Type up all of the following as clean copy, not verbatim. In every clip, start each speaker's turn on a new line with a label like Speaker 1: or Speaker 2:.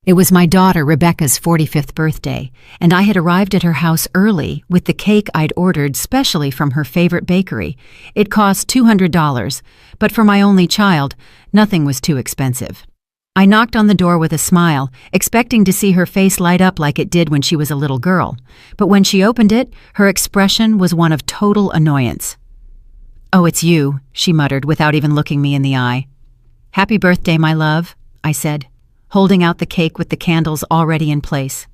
Speaker 1: It was my daughter Rebecca's 45th birthday, and I had arrived at her house early with the cake I'd ordered specially from her favorite bakery. It cost $200, but for my only child, nothing was too expensive. I knocked on the door with a smile, expecting to see her face light up like it did when she was a little girl, but when she opened it, her expression was one of total annoyance. "Oh, it's you," she muttered without even looking me in the eye. "Happy birthday, my love," I said, holding out the cake with the candles already in place.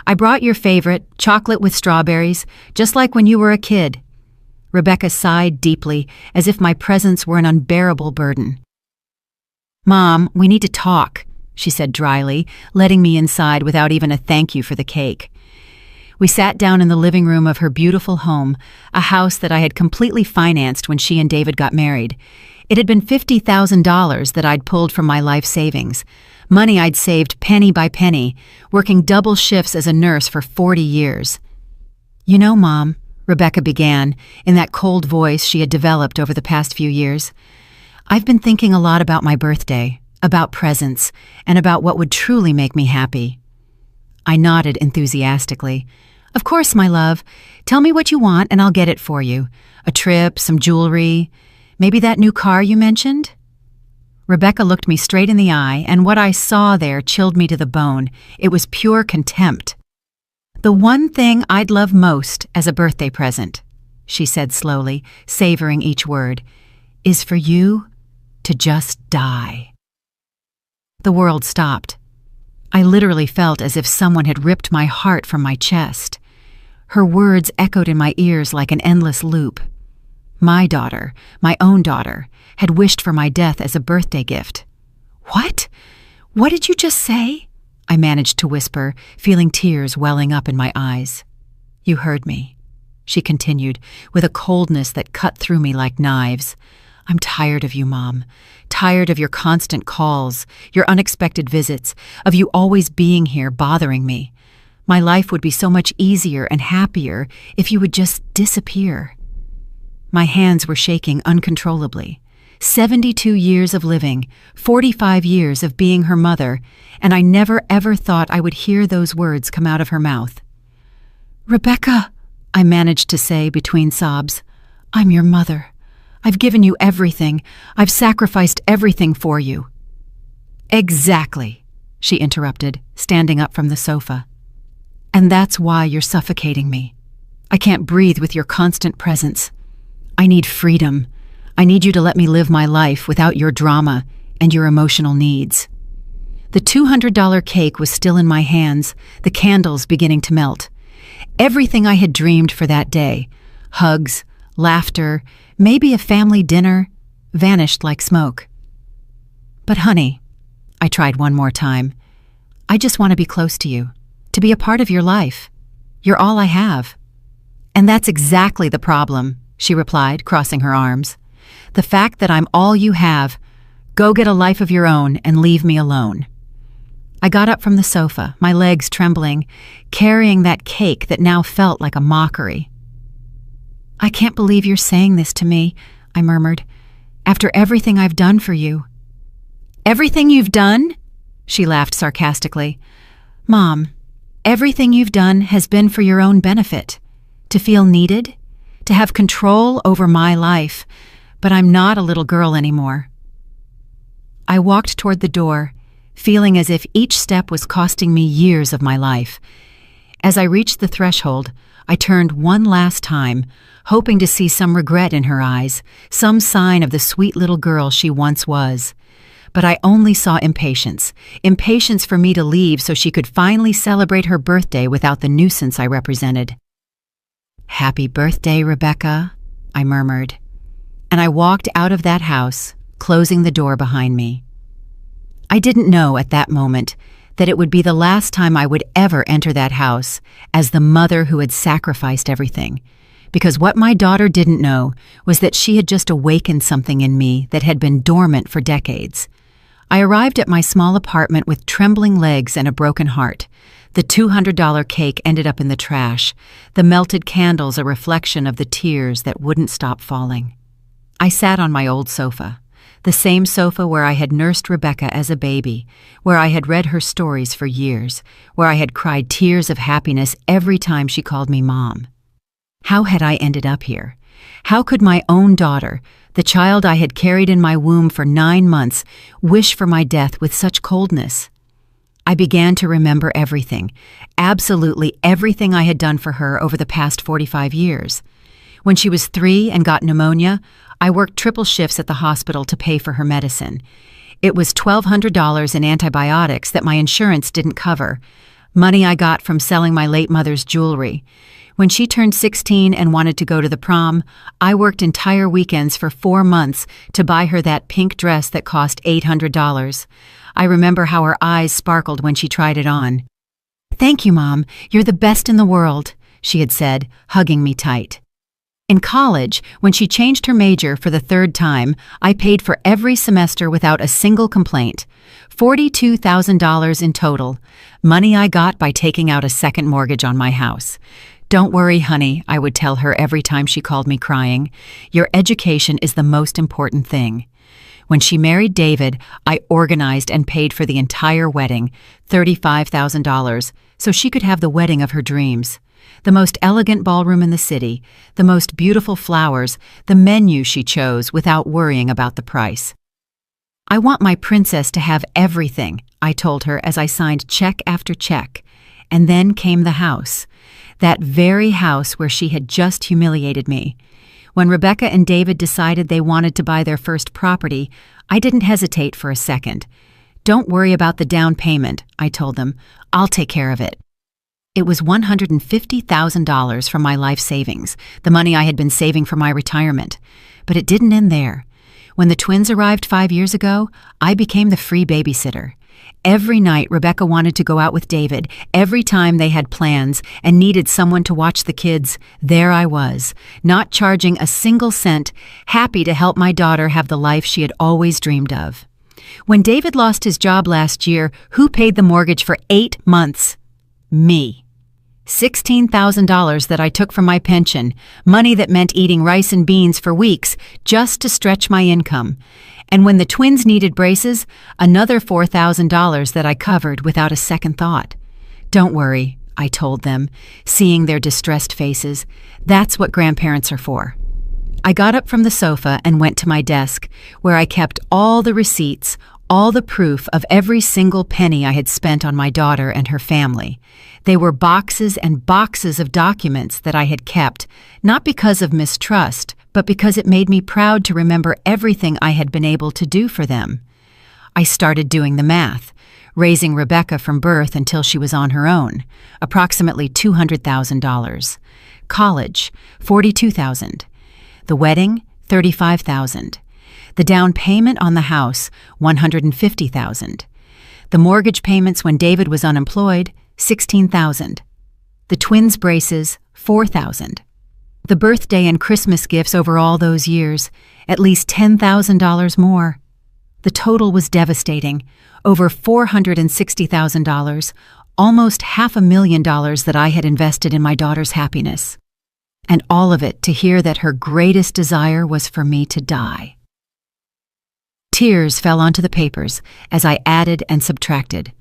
Speaker 1: "I brought your favorite, chocolate with strawberries, just like when you were a kid." Rebecca sighed deeply, as if my presence were an unbearable burden. "Mom, we need to talk," she said dryly, letting me inside without even a thank you for the cake. We sat down in the living room of her beautiful home, a house that I had completely financed when she and David got married. It had been $50,000 that I'd pulled from my life savings, money I'd saved penny by penny, working double shifts as a nurse for 40 years. "You know, Mom," Rebecca began, in that cold voice she had developed over the past few years, "I've been thinking a lot about my birthday, about presents, and about what would truly make me happy." I nodded enthusiastically. "Of course, my love. Tell me what you want and I'll get it for you. A trip, some jewelry, maybe that new car you mentioned?" Rebecca looked me straight in the eye, and what I saw there chilled me to the bone. It was pure contempt. "The one thing I'd love most as a birthday present," she said slowly, savoring each word, "is for you to just die." The world stopped. I literally felt as if someone had ripped my heart from my chest. Her words echoed in my ears like an endless loop. My daughter, my own daughter, had wished for my death as a birthday gift. "What? What did you just say?" I managed to whisper, feeling tears welling up in my eyes. "You heard me," she continued, with a coldness that cut through me like knives. "I'm tired of you, Mom. Tired of your constant calls, your unexpected visits, of you always being here bothering me. My life would be so much easier and happier if you would just disappear." My hands were shaking uncontrollably. 72 years of living, 45 years of being her mother, and I never ever thought I would hear those words come out of her mouth. "Rebecca," I managed to say between sobs, "I'm your mother. I've given you everything. I've sacrificed everything for you." "Exactly," she interrupted, standing up from the sofa. "And that's why you're suffocating me. I can't breathe with your constant presence. I need freedom. I need you to let me live my life without your drama and your emotional needs." The $200 cake was still in my hands, the candles beginning to melt. Everything I had dreamed for that day, hugs, laughter, maybe a family dinner, vanished like smoke. "But honey," I tried one more time, "I just want to be close to you, to be a part of your life. You're all I have." "And that's exactly the problem," she replied, crossing her arms. "The fact that I'm all you have. Go get a life of your own and leave me alone." I got up from the sofa, my legs trembling, carrying that cake that now felt like a mockery. "I can't believe you're saying this to me," I murmured, "after everything I've done for you." "Everything you've done?" She laughed sarcastically. "Mom, everything you've done has been for your own benefit, to feel needed, to have control over my life, but I'm not a little girl anymore." I walked toward the door, feeling as if each step was costing me years of my life. As I reached the threshold, I turned one last time, hoping to see some regret in her eyes, some sign of the sweet little girl she once was. But I only saw impatience, impatience for me to leave so she could finally celebrate her birthday without the nuisance I represented. "Happy birthday, Rebecca," I murmured, and I walked out of that house, closing the door behind me. I didn't know at that moment that it would be the last time I would ever enter that house as the mother who had sacrificed everything, because what my daughter didn't know was that she had just awakened something in me that had been dormant for decades. I arrived at my small apartment with trembling legs and a broken heart. The $200 cake ended up in the trash, the melted candles a reflection of the tears that wouldn't stop falling. I sat on my old sofa. the same sofa where I had nursed Rebecca as a baby, where I had read her stories for years, where I had cried tears of happiness every time she called me Mom. How had I ended up here? How could my own daughter, the child I had carried in my womb for 9 months, wish for my death with such coldness? I began to remember everything, absolutely everything I had done for her over the past 45 years. When she was 3 and got pneumonia, I worked triple shifts at the hospital to pay for her medicine. It was $1,200 in antibiotics that my insurance didn't cover, money I got from selling my late mother's jewelry. When she turned 16 and wanted to go to the prom, I worked entire weekends for 4 months to buy her that pink dress that cost $800. I remember how her eyes sparkled when she tried it on. "Thank you, Mom. You're the best in the world," she had said, hugging me tight. In college, when she changed her major for the 3rd time, I paid for every semester without a single complaint. $42,000 in total, money I got by taking out a second mortgage on my house. "Don't worry, honey," I would tell her every time she called me crying. "Your education is the most important thing." When she married David, I organized and paid for the entire wedding, $35,000, so she could have the wedding of her dreams. The most elegant ballroom in the city, the most beautiful flowers, the menu she chose without worrying about the price. "I want my princess to have everything," I told her as I signed check after check. And then came the house, that very house where she had just humiliated me. When Rebecca and David decided they wanted to buy their first property, I didn't hesitate for a second. "Don't worry about the down payment," I told them. "I'll take care of it." It was $150,000 from my life savings, the money I had been saving for my retirement. But it didn't end there. When the twins arrived 5 years ago, I became the free babysitter. Every night Rebecca wanted to go out with David. Every time they had plans and needed someone to watch the kids, there I was, not charging a single cent, happy to help my daughter have the life she had always dreamed of. When David lost his job last year, who paid the mortgage for 8 months? Me. $16,000 that I took from my pension, money that meant eating rice and beans for weeks just to stretch my income. And when the twins needed braces, another $4,000 that I covered without a second thought. "Don't worry," I told them, seeing their distressed faces. "That's what grandparents are for." I got up from the sofa and went to my desk, where I kept all the receipts, all the proof of every single penny I had spent on my daughter and her family. They were boxes and boxes of documents that I had kept, not because of mistrust, but because it made me proud to remember everything I had been able to do for them. I started doing the math, raising Rebecca from birth until she was on her own, approximately $200,000. College, $42,000. The wedding, $35,000. The down payment on the house, $150,000. The mortgage payments when David was unemployed, $16,000. The twins' braces, $4,000. The birthday and Christmas gifts over all those years, at least $10,000 more. The total was devastating, over $460,000, almost $500,000 that I had invested in my daughter's happiness. And all of it to hear that her greatest desire was for me to die. Tears fell onto the papers as I added and subtracted.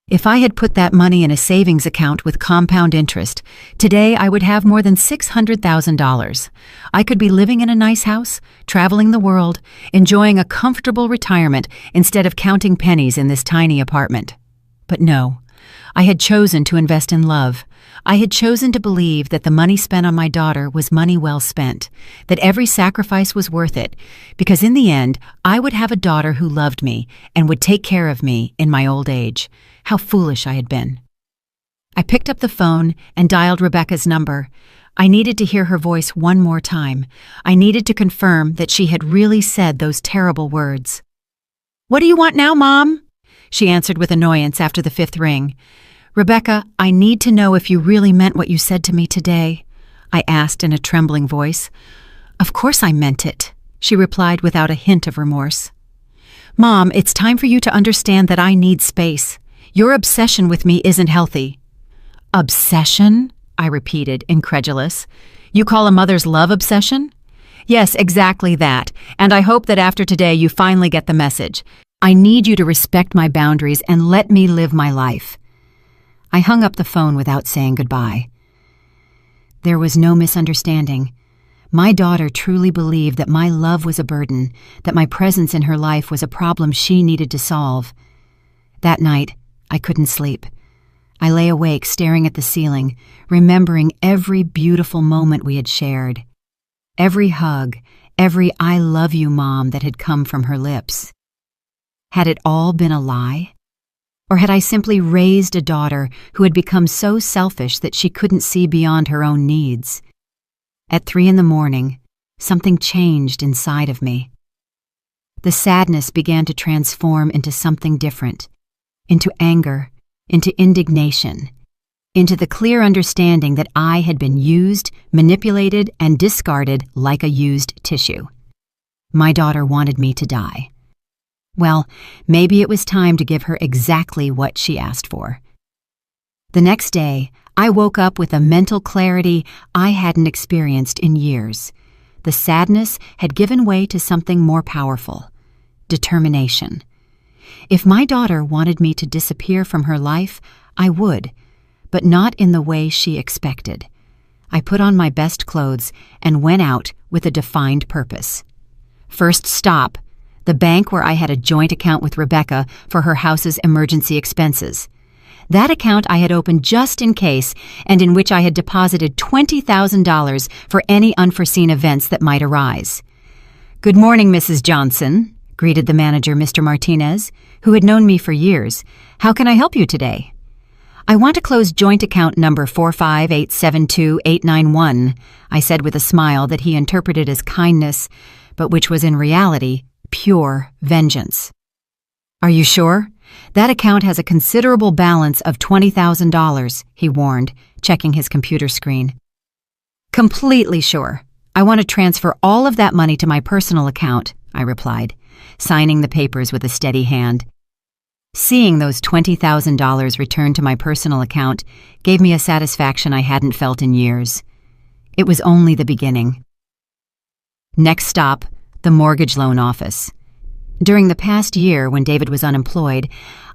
Speaker 1: If I had put that money in a savings account with compound interest, today I would have more than $600,000. I could be living in a nice house, traveling the world, enjoying a comfortable retirement instead of counting pennies in this tiny apartment. But no, I had chosen to invest in love. I had chosen to believe that the money spent on my daughter was money well spent, that every sacrifice was worth it, because in the end, I would have a daughter who loved me and would take care of me in my old age. How foolish I had been. I picked up the phone and dialed Rebecca's number. I needed to hear her voice one more time. I needed to confirm that she had really said those terrible words. "What do you want now, Mom?" she answered with annoyance after the 5th ring. "Rebecca, I need to know if you really meant what you said to me today," I asked in a trembling voice. "Of course I meant it," she replied without a hint of remorse. "Mom, it's time for you to understand that I need space. Your obsession with me isn't healthy." "Obsession?" I repeated, incredulous. "You call a mother's love obsession?" Yes, exactly that. And I hope that after today you finally get the message. I need you to respect my boundaries and let me live my life. I hung up the phone without saying goodbye. There was no misunderstanding. My daughter truly believed that my love was a burden, that my presence in her life was a problem she needed to solve. That night, I couldn't sleep. I lay awake staring at the ceiling, remembering every beautiful moment we had shared. Every hug, every "I love you, Mom" that had come from her lips. Had it all been a lie? Or had I simply raised a daughter who had become so selfish that she couldn't see beyond her own needs? At 3 a.m, something changed inside of me. The sadness began to transform into something different, into anger, into indignation, into the clear understanding that I had been used, manipulated, and discarded like a used tissue. My daughter wanted me to die. Well, maybe it was time to give her exactly what she asked for. The next day, I woke up with a mental clarity I hadn't experienced in years. The sadness had given way to something more powerful: determination. If my daughter wanted me to disappear from her life, I would, but not in the way she expected. I put on my best clothes and went out with a defined purpose. First stop, the bank where I had a joint account with Rebecca for her house's emergency expenses. That account I had opened just in case, and in which I had deposited $20,000 for any unforeseen events that might arise. "Good morning, Mrs. Johnson," greeted the manager, Mr. Martinez, who had known me for years. "How can I help you today?" "I want to close joint account number 45872-891, I said with a smile that he interpreted as kindness, but which was in reality pure vengeance. "Are you sure? That account has a considerable balance of $20,000, he warned, checking his computer screen. "Completely sure. I want to transfer all of that money to my personal account," I replied, signing the papers with a steady hand. Seeing those $20,000 returned to my personal account gave me a satisfaction I hadn't felt in years. It was only the beginning. Next stop, the mortgage loan office. During the past year, when David was unemployed,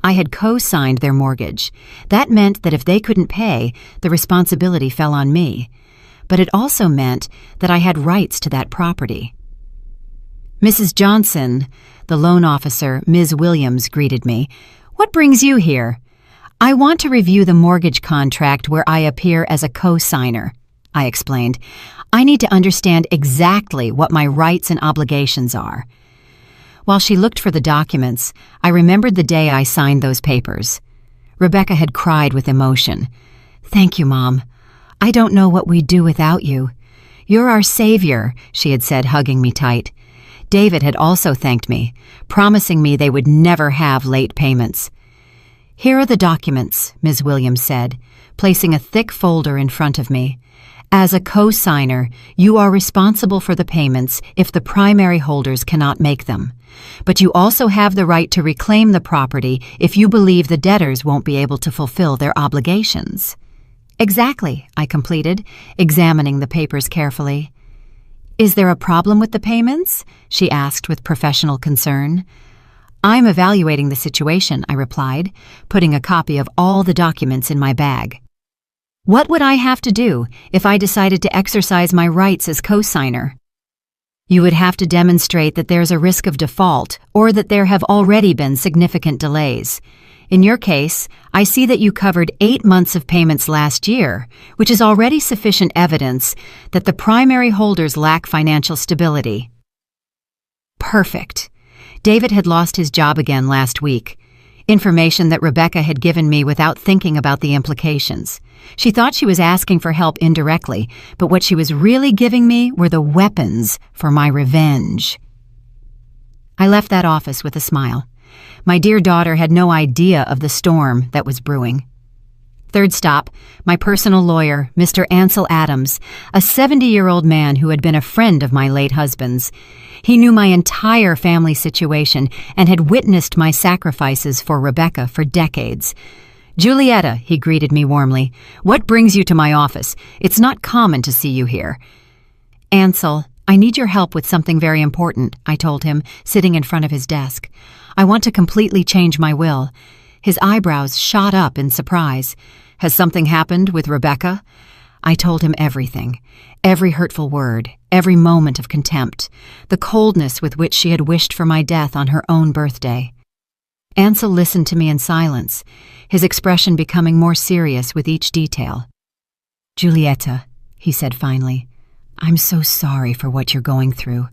Speaker 1: I had co-signed their mortgage. That meant that if they couldn't pay, the responsibility fell on me. But it also meant that I had rights to that property. "Mrs. Johnson," the loan officer, Ms. Williams, greeted me. "What brings you here?" "I want to review the mortgage contract where I appear as a co-signer," I explained. "I need to understand exactly what my rights and obligations are." While she looked for the documents, I remembered the day I signed those papers. Rebecca had cried with emotion. "Thank you, Mom. I don't know what we'd do without you. You're our savior," she had said, hugging me tight. David had also thanked me, promising me they would never have late payments. "Here are the documents," Ms. Williams said, placing a thick folder in front of me. "As a co-signer, you are responsible for the payments if the primary holders cannot make them. But you also have the right to reclaim the property if you believe the debtors won't be able to fulfill their obligations." "Exactly," I completed, examining the papers carefully. "Is there a problem with the payments?" she asked with professional concern. "I'm evaluating the situation," I replied, putting a copy of all the documents in my bag. "What would I have to do if I decided to exercise my rights as co-signer?" "You would have to demonstrate that there's a risk of default or that there have already been significant delays. In your case, I see that you covered 8 months of payments last year, which is already sufficient evidence that the primary holders lack financial stability." Perfect. David had lost his job again last week. Information that Rebecca had given me without thinking about the implications. She thought she was asking for help indirectly, but what she was really giving me were the weapons for my revenge. I left that office with a smile. My dear daughter had no idea of the storm that was brewing. Third stop, my personal lawyer, Mr. Ansel Adams, a 70-year-old man who had been a friend of my late husband's. He knew my entire family situation and had witnessed my sacrifices for Rebecca for decades. "Julietta," he greeted me warmly, "what brings you to my office? It's not common to see you here." "Ansel, "I need your help with something very important," I told him, sitting in front of his desk. "I want to completely change my will." His eyebrows shot up in surprise. "Has something happened with Rebecca?" I told him everything. Every hurtful word, every moment of contempt, the coldness with which she had wished for my death on her own birthday. Ansel listened to me in silence, his expression becoming more serious with each detail. "Julieta," he said finally, "I'm so sorry for what you're going through.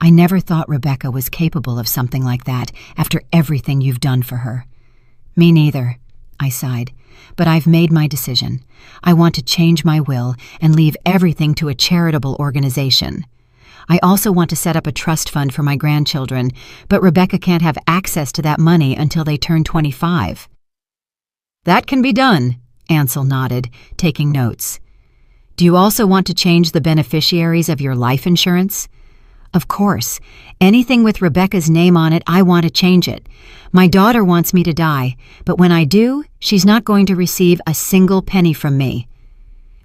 Speaker 1: I never thought Rebecca was capable of something like that after everything you've done for her." "Me neither," I sighed, "but I've made my decision. I want to change my will and leave everything to a charitable organization. I also want to set up a trust fund for my grandchildren, but Rebecca can't have access to that money until they turn 25. "That can be done," Ansel nodded, taking notes. "Do you also want to change the beneficiaries of your life insurance?" "Of course. Anything with Rebecca's name on it, I want to change it. My daughter wants me to die, but when I do, she's not going to receive a single penny from me."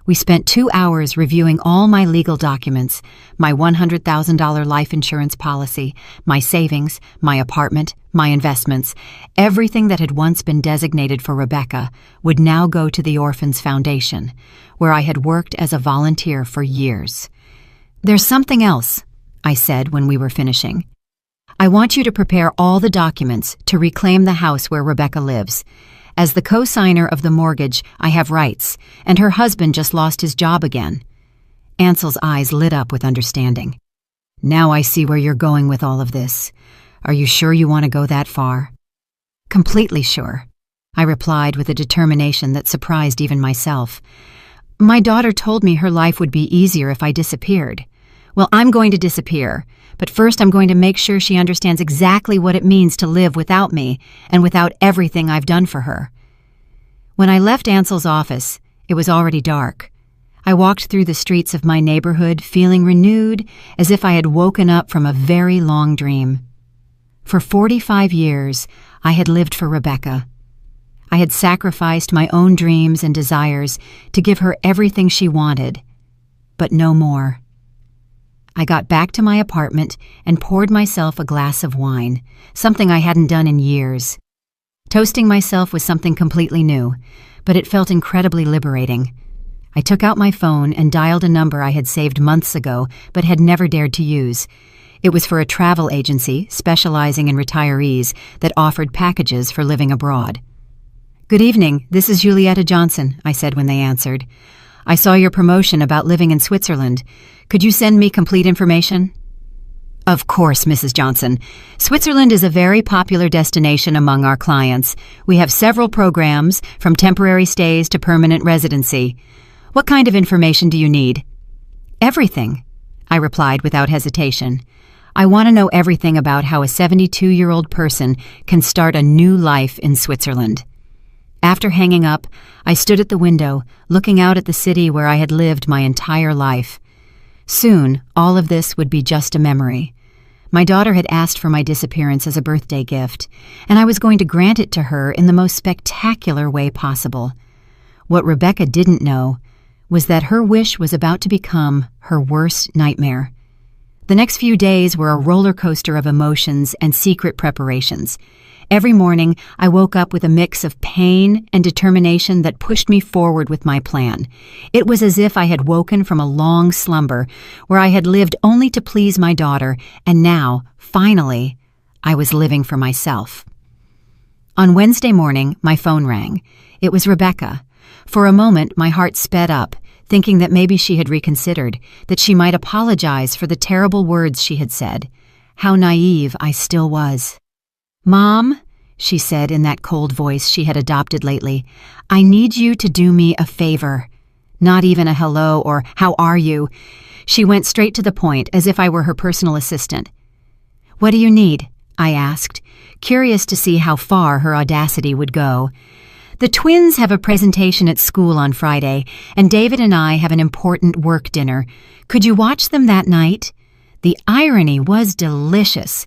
Speaker 1: We spent 2 hours reviewing all my legal documents, my $100,000 life insurance policy, my savings, my apartment, my investments. Everything that had once been designated for Rebecca would now go to the Orphans Foundation, where I had worked as a volunteer for years. "There's something else," I said when we were finishing. "I want you to prepare all the documents to reclaim the house where Rebecca lives. As the co-signer of the mortgage, I have rights, and her husband just lost his job again." Ansel's eyes lit up with understanding. "Now I see where you're going with all of this. Are you sure you want to go that far?" "Completely sure," I replied with a determination that surprised even myself. "My daughter told me her life would be easier if I disappeared. Well, I'm going to disappear, but first I'm going to make sure she understands exactly what it means to live without me and without everything I've done for her." When I left Ansel's office, it was already dark. I walked through the streets of my neighborhood feeling renewed, as if I had woken up from a very long dream. For 45 years, I had lived for Rebecca. I had sacrificed my own dreams and desires to give her everything she wanted, but no more. I got back to my apartment and poured myself a glass of wine, something I hadn't done in years. Toasting myself was something completely new, but it felt incredibly liberating. I took out my phone and dialed a number I had saved months ago but had never dared to use. It was for a travel agency specializing in retirees that offered packages for living abroad. "Good evening, this is Julieta Johnson," I said when they answered. "I saw your promotion about living in Switzerland. Could you send me complete information?" "Of course, Mrs. Johnson. Switzerland is a very popular destination among our clients. We have several programs, from temporary stays to permanent residency. What kind of information do you need?" "Everything," I replied without hesitation. "I want to know everything about how a 72-year-old person can start a new life in Switzerland." After hanging up, I stood at the window, looking out at the city where I had lived my entire life. Soon, all of this would be just a memory. My daughter had asked for my disappearance as a birthday gift, and I was going to grant it to her in the most spectacular way possible. What Rebecca didn't know was that her wish was about to become her worst nightmare. The next few days were a roller coaster of emotions and secret preparations. Every morning, I woke up with a mix of pain and determination that pushed me forward with my plan. It was as if I had woken from a long slumber where I had lived only to please my daughter, and now, finally, I was living for myself. On Wednesday morning, my phone rang. It was Rebecca. For a moment, my heart sped up, thinking that maybe she had reconsidered, that she might apologize for the terrible words she had said. How naive I still was. "Mom," she said in that cold voice she had adopted lately, "I need you to do me a favor." Not even a hello or "how are you?" She went straight to the point, as if I were her personal assistant. "What do you need?" I asked, curious to see how far her audacity would go. "The twins have a presentation at school on Friday, and David and I have an important work dinner. Could you watch them that night?" The irony was delicious.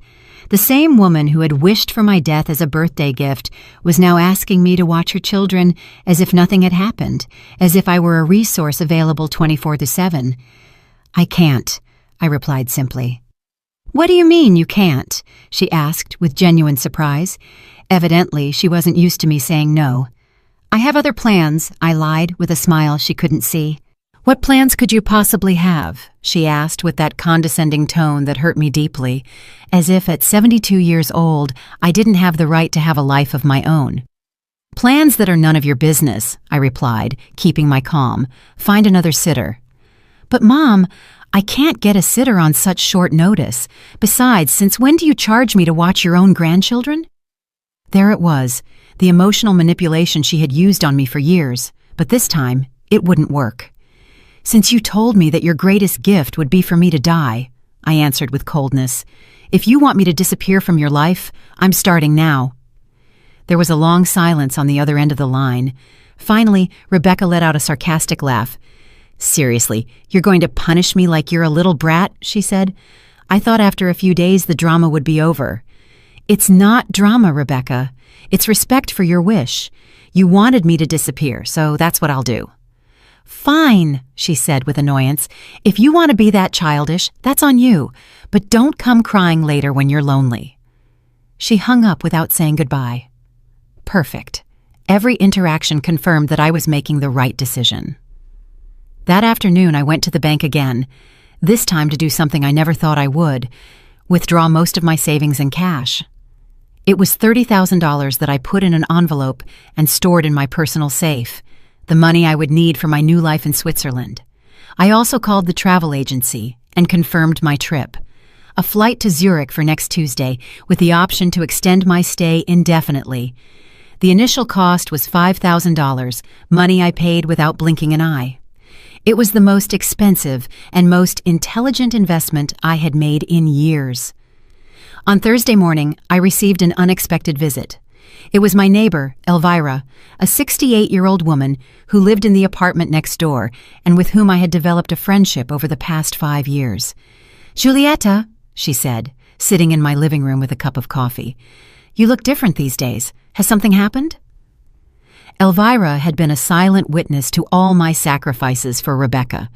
Speaker 1: The same woman who had wished for my death as a birthday gift was now asking me to watch her children as if nothing had happened, as if I were a resource available 24/7. "I can't," I replied simply. What do you mean you can't? She asked with genuine surprise. Evidently, she wasn't used to me saying no. I have other plans, I lied with a smile she couldn't see. What plans could you possibly have? She asked with that condescending tone that hurt me deeply, as if at 72 years old I didn't have the right to have a life of my own. Plans that are none of your business, I replied, keeping my calm. Find another sitter. But Mom, I can't get a sitter on such short notice. Besides, since when do you charge me to watch your own grandchildren? There it was, the emotional manipulation she had used on me for years, but this time it wouldn't work. Since you told me that your greatest gift would be for me to die, I answered with coldness. If you want me to disappear from your life, I'm starting now. There was a long silence on the other end of the line. Finally, Rebecca let out a sarcastic laugh. Seriously, you're going to punish me like you're a little brat, she said. I thought after a few days the drama would be over. It's not drama, Rebecca. It's respect for your wish. You wanted me to disappear, so that's what I'll do. Fine, she said with annoyance. If you want to be that childish, that's on you. But don't come crying later when you're lonely. She hung up without saying goodbye. Perfect. Every interaction confirmed that I was making the right decision. That afternoon, I went to the bank again, this time to do something I never thought I would, withdraw most of my savings in cash. It was $30,000 that I put in an envelope and stored in my personal safe, the money I would need for my new life in Switzerland. I also called the travel agency and confirmed my trip. A flight to Zurich for next Tuesday, with the option to extend my stay indefinitely. The initial cost was $5,000, money I paid without blinking an eye. It was the most expensive and most intelligent investment I had made in years. On Thursday morning, I received an unexpected visit. It was my neighbor, Elvira, a 68-year-old woman who lived in the apartment next door and with whom I had developed a friendship over the past 5 years. Julieta, she said, sitting in my living room with a cup of coffee. You look different these days. Has something happened? Elvira had been a silent witness to all my sacrifices for Rebecca.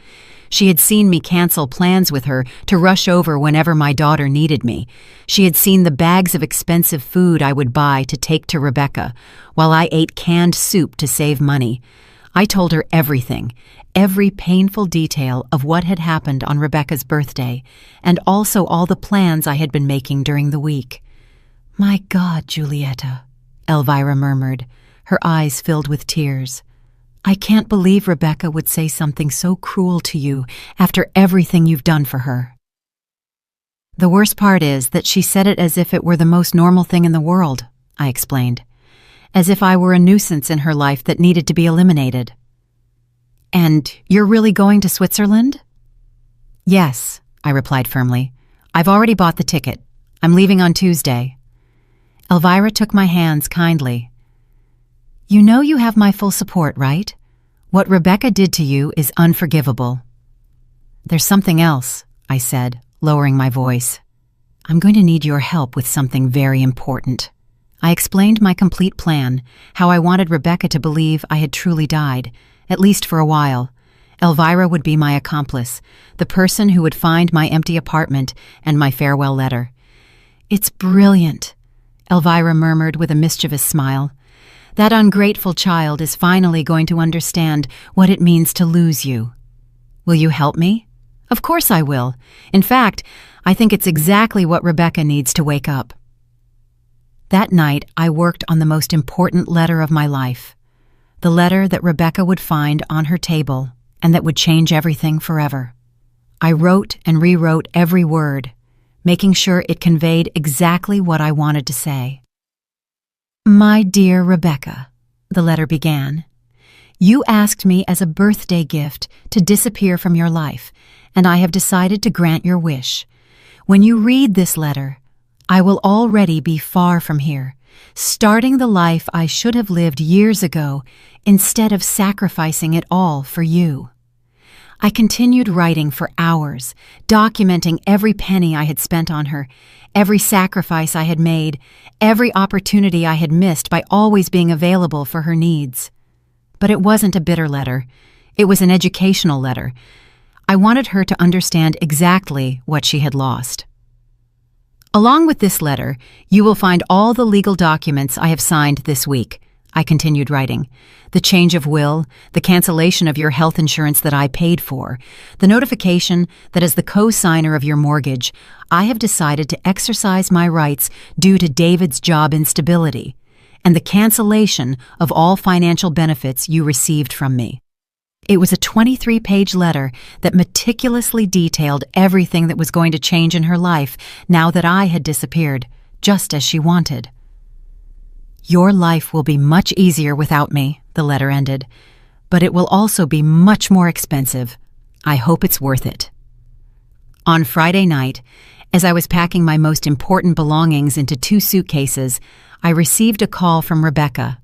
Speaker 1: She had seen me cancel plans with her to rush over whenever my daughter needed me. She had seen the bags of expensive food I would buy to take to Rebecca, while I ate canned soup to save money. I told her everything, every painful detail of what had happened on Rebecca's birthday, and also all the plans I had been making during the week. My God, Julieta, Elvira murmured, her eyes filled with tears. I can't believe Rebecca would say something so cruel to you after everything you've done for her. The worst part is that she said it as if it were the most normal thing in the world, I explained, as if I were a nuisance in her life that needed to be eliminated. And you're really going to Switzerland? Yes, I replied firmly. I've already bought the ticket. I'm leaving on Tuesday. Elvira took my hands kindly. You know you have my full support, right? What Rebecca did to you is unforgivable. There's something else, I said, lowering my voice. I'm going to need your help with something very important. I explained my complete plan, how I wanted Rebecca to believe I had truly died, at least for a while. Elvira would be my accomplice, the person who would find my empty apartment and my farewell letter. It's brilliant, Elvira murmured with a mischievous smile. That ungrateful child is finally going to understand what it means to lose you. Will you help me? Of course I will. In fact, I think it's exactly what Rebecca needs to wake up. That night, I worked on the most important letter of my life, the letter that Rebecca would find on her table and that would change everything forever. I wrote and rewrote every word, making sure it conveyed exactly what I wanted to say. My dear Rebecca, the letter began, you asked me as a birthday gift to disappear from your life, and I have decided to grant your wish. When you read this letter, I will already be far from here, starting the life I should have lived years ago instead of sacrificing it all for you. I continued writing for hours, documenting every penny I had spent on her, every sacrifice I had made, every opportunity I had missed by always being available for her needs. But it wasn't a bitter letter. It was an educational letter. I wanted her to understand exactly what she had lost. Along with this letter, you will find all the legal documents I have signed this week, I continued writing. The change of will, the cancellation of your health insurance that I paid for, the notification that as the co-signer of your mortgage, I have decided to exercise my rights due to David's job instability, and the cancellation of all financial benefits you received from me. It was a 23-page letter that meticulously detailed everything that was going to change in her life now that I had disappeared, just as she wanted. Your life will be much easier without me, the letter ended, but it will also be much more expensive. I hope it's worth it. On Friday night, as I was packing my most important belongings into 2 suitcases, I received a call from Rebecca.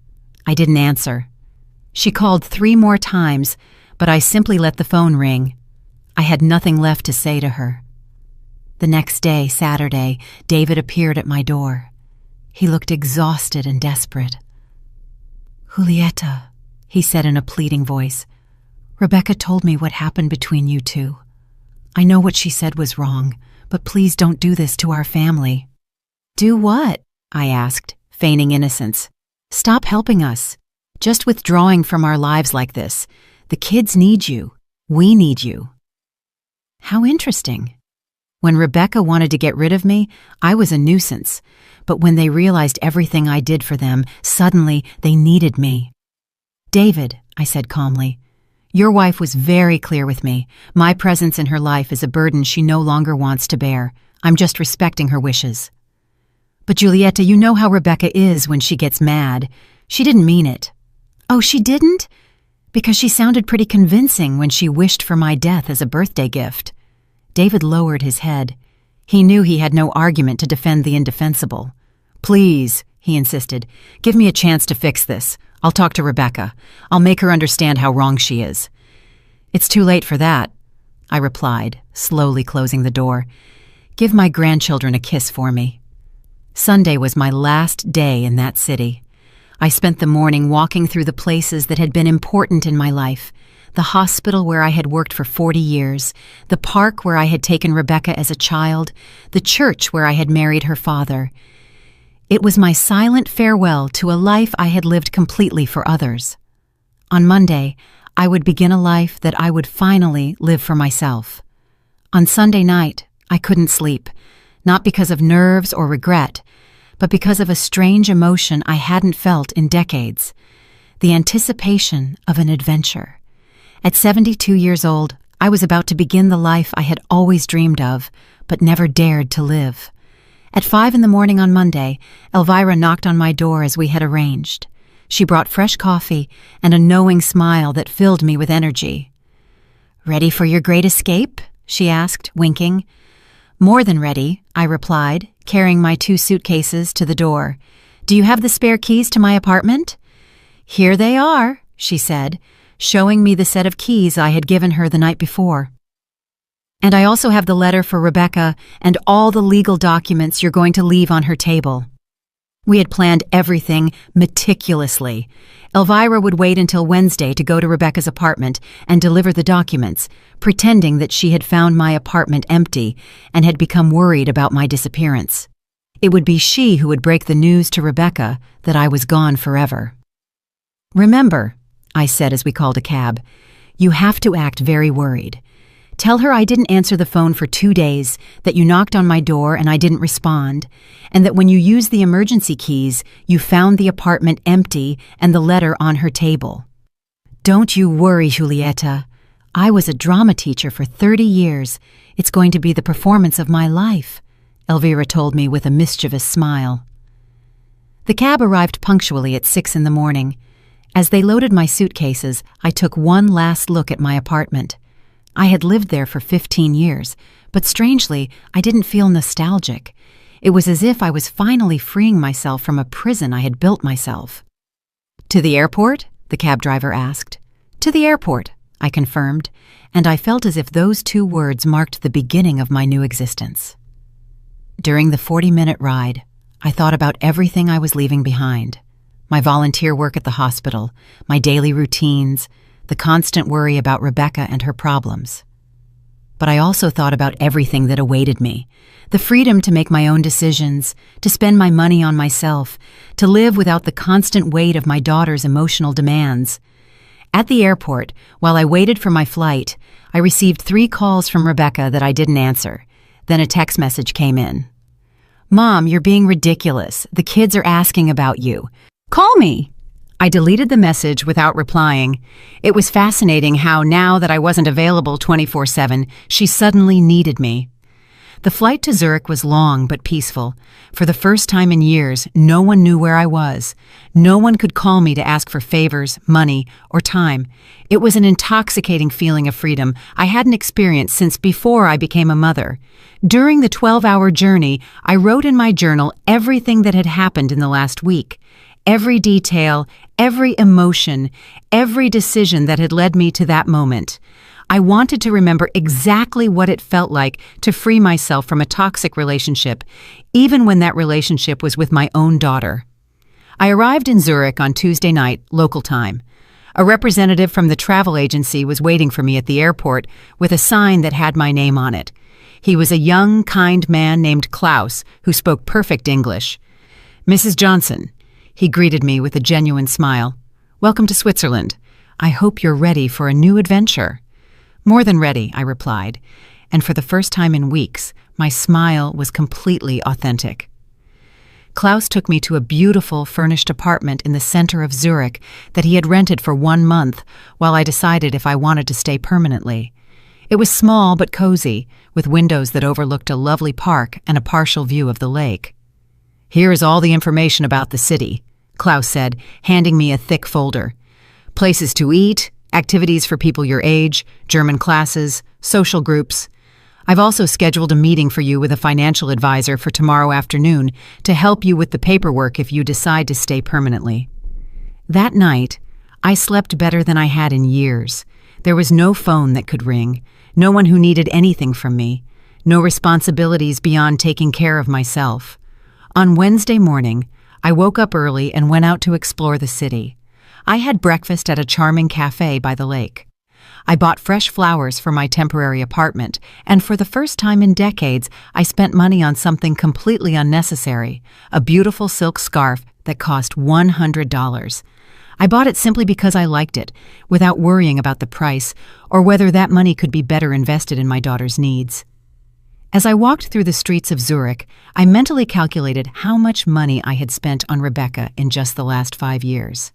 Speaker 1: I didn't answer. She called 3 more times, but I simply let the phone ring. I had nothing left to say to her. The next day, Saturday, David appeared at my door. He looked exhausted and desperate. "Julieta," he said in a pleading voice, "Rebecca told me what happened between you two. I know what she said was wrong, but please don't do this to our family." "Do what?" I asked, feigning innocence. "Stop helping us. Just withdrawing from our lives like this. The kids need you. We need you." How interesting. When Rebecca wanted to get rid of me, I was a nuisance. But when they realized everything I did for them, suddenly they needed me. "David," I said calmly, "your wife was very clear with me. My presence in her life is a burden she no longer wants to bear. I'm just respecting her wishes." "But Julieta, you know how Rebecca is when she gets mad. She didn't mean it." "Oh, she didn't?" "Because she sounded pretty convincing when she wished for my death as a birthday gift." David lowered his head. He knew he had no argument to defend the indefensible. "Please," he insisted, "give me a chance to fix this. I'll talk to Rebecca. I'll make her understand how wrong she is." "It's too late for that," I replied, slowly closing the door. "Give my grandchildren a kiss for me." Sunday was my last day in that city. I spent the morning walking through the places that had been important in my life, the hospital where I had worked for 40 years, the park where I had taken Rebecca as a child, the church where I had married her father. It was my silent farewell to a life I had lived completely for others. On Monday, I would begin a life that I would finally live for myself. On Sunday night, I couldn't sleep, not because of nerves or regret, but because of a strange emotion I hadn't felt in decades, the anticipation of an adventure. At 72 years old, I was about to begin the life I had always dreamed of, but never dared to live. At 5 a.m. on Monday, Elvira knocked on my door as we had arranged. She brought fresh coffee and a knowing smile that filled me with energy. "Ready for your great escape?" she asked, winking. "More than ready," I replied, carrying my 2 suitcases to the door. "Do you have the spare keys to my apartment?" "Here they are," she said, showing me the set of keys I had given her the night before. "And I also have the letter for Rebecca and all the legal documents you're going to leave on her table." We had planned everything meticulously. Elvira would wait until Wednesday to go to Rebecca's apartment and deliver the documents, pretending that she had found my apartment empty and had become worried about my disappearance. It would be she who would break the news to Rebecca that I was gone forever. "Remember," I said as we called a cab, "you have to act very worried. Tell her I didn't answer the phone for 2 days, that you knocked on my door and I didn't respond, and that when you used the emergency keys, you found the apartment empty and the letter on her table. Don't you worry, Julieta. I was a drama teacher for 30 years. It's going to be the performance of my life," Elvira told me with a mischievous smile. The cab arrived punctually at 6 a.m. As they loaded my suitcases, I took one last look at my apartment. I had lived there for 15 years, but strangely, I didn't feel nostalgic. It was as if I was finally freeing myself from a prison I had built myself. "To the airport?" the cab driver asked. "To the airport," I confirmed, and I felt as if those 2 words marked the beginning of my new existence. During the 40-minute ride, I thought about everything I was leaving behind. My volunteer work at the hospital, my daily routines, the constant worry about Rebecca and her problems. but I also thought about everything that awaited me. The freedom to make my own decisions, to spend my money on myself, to live without the constant weight of my daughter's emotional demands. At the airport, while I waited for my flight, I received 3 calls from Rebecca that I didn't answer. Then a text message came in. "Mom, you're being ridiculous. The kids are asking about you. Call me." I deleted the message without replying. It was fascinating how, now that I wasn't available 24/7, she suddenly needed me. The flight to Zurich was long but peaceful. For the first time in years, no one knew where I was. No one could call me to ask for favors, money, or time. It was an intoxicating feeling of freedom I hadn't experienced since before I became a mother. During the 12-hour journey, I wrote in my journal everything that had happened in the last week. Every detail, every emotion, every decision that had led me to that moment. I wanted to remember exactly what it felt like to free myself from a toxic relationship, even when that relationship was with my own daughter. I arrived in Zurich on Tuesday night, local time. A representative from the travel agency was waiting for me at the airport with a sign that had my name on it. He was a young, kind man named Klaus who spoke perfect English. "Mrs. Johnson," he greeted me with a genuine smile. "Welcome to Switzerland. I hope you're ready for a new adventure." "More than ready," I replied, and for the first time in weeks, my smile was completely authentic. Klaus took me to a beautiful furnished apartment in the center of Zurich that he had rented for 1 month while I decided if I wanted to stay permanently. It was small but cozy, with windows that overlooked a lovely park and a partial view of the lake. "Here is all the information about the city," Klaus said, handing me a thick folder. "Places to eat, activities for people your age, German classes, social groups. I've also scheduled a meeting for you with a financial advisor for tomorrow afternoon to help you with the paperwork if you decide to stay permanently." That night, I slept better than I had in years. There was no phone that could ring, no one who needed anything from me, no responsibilities beyond taking care of myself. On Wednesday morning, I woke up early and went out to explore the city. I had breakfast at a charming cafe by the lake. I bought fresh flowers for my temporary apartment, and for the first time in decades, I spent money on something completely unnecessary, a beautiful silk scarf that cost $100. I bought it simply because I liked it, without worrying about the price or whether that money could be better invested in my daughter's needs. As I walked through the streets of Zurich, I mentally calculated how much money I had spent on Rebecca in just the last 5 years.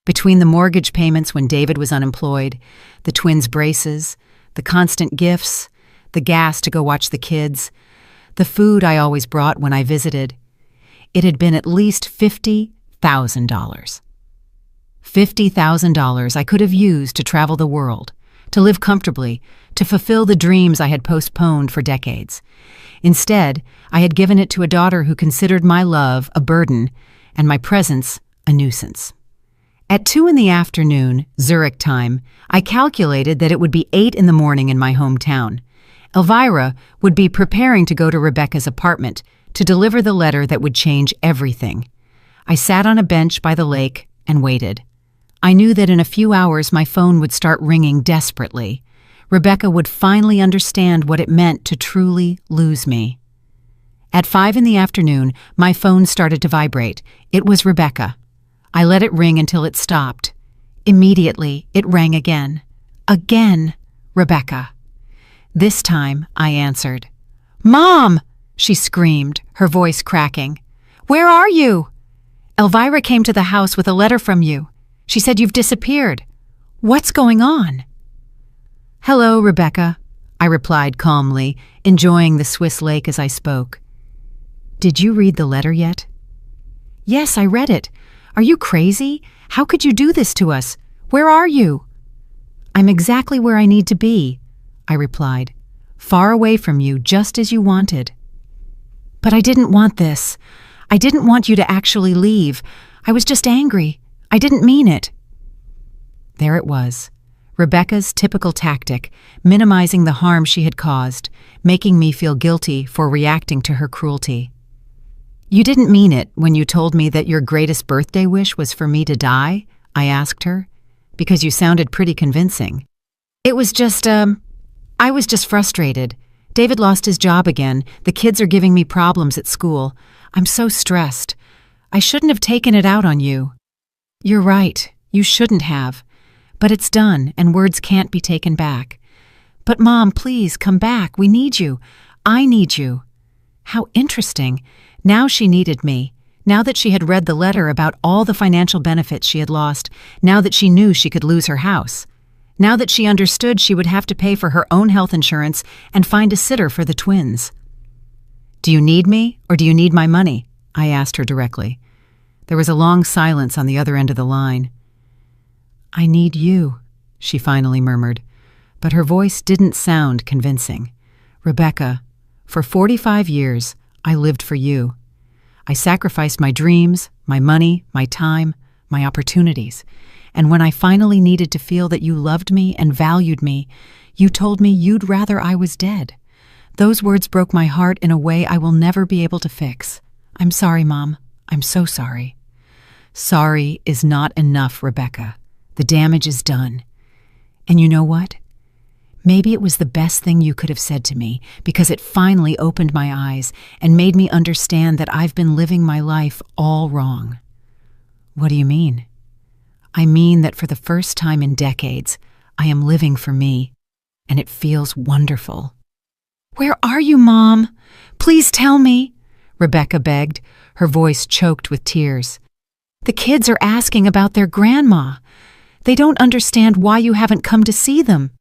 Speaker 1: Between the mortgage payments when David was unemployed, the twins' braces, the constant gifts, the gas to go watch the kids, the food I always brought when I visited, it had been at least $50,000. $50,000 I could have used to travel the world, to live comfortably, to fulfill the dreams I had postponed for decades. Instead, I had given it to a daughter who considered my love a burden and my presence a nuisance. At 2 p.m, Zurich time, I calculated that it would be 8 in the morning in my hometown. Elvira would be preparing to go to Rebecca's apartment to deliver the letter that would change everything. I sat on a bench by the lake and waited. I knew that in a few hours my phone would start ringing desperately. Rebecca would finally understand what it meant to truly lose me. At 5 p.m, my phone started to vibrate. It was Rebecca. I let it ring until it stopped. Immediately, it rang again. Again, Rebecca. This time, I answered. "Mom!" she screamed, her voice cracking. "Where are you?" "Elvira came to the house with a letter from you. She said you've disappeared. What's going on?" "Hello, Rebecca," I replied calmly, enjoying the Swiss lake as I spoke. "Did you read the letter yet?" "Yes, I read it. Are you crazy? How could you do this to us? Where are you?" "I'm exactly where I need to be," I replied, "far away from you, just as you wanted." "But I didn't want this. I didn't want you to actually leave. I was just angry. I didn't mean it." There it was, Rebecca's typical tactic, minimizing the harm she had caused, making me feel guilty for reacting to her cruelty. "You didn't mean it when you told me that your greatest birthday wish was for me to die?" I asked her, "because you sounded pretty convincing." "It was just, I was just frustrated. David lost his job again. The kids are giving me problems at school. I'm so stressed. I shouldn't have taken it out on you. You're right. You shouldn't have. But it's done, and words can't be taken back. But Mom, please, come back. We need you. I need you. How interesting. Now she needed me. Now that she had read the letter about all the financial benefits she had lost. Now that she knew she could lose her house. Now that she understood she would have to pay for her own health insurance and find a sitter for the twins. Do you need me, or do you need my money? I asked her directly. There was a long silence on the other end of the line. I need you, she finally murmured, but her voice didn't sound convincing. Rebecca, for 45 years, I lived for you. I sacrificed my dreams, my money, my time, my opportunities. And when I finally needed to feel that you loved me and valued me, you told me you'd rather I was dead. Those words broke my heart in a way I will never be able to fix. I'm sorry, Mom. I'm so sorry. Sorry is not enough, Rebecca. The damage is done. And you know what? Maybe it was the best thing you could have said to me, because it finally opened my eyes and made me understand that I've been living my life all wrong. What do you mean? I mean that for the first time in decades, I am living for me, and it feels wonderful. Where are you, Mom? Please tell me, Rebecca begged, her voice choked with tears. The kids are asking about their grandma. They don't understand why you haven't come to see them.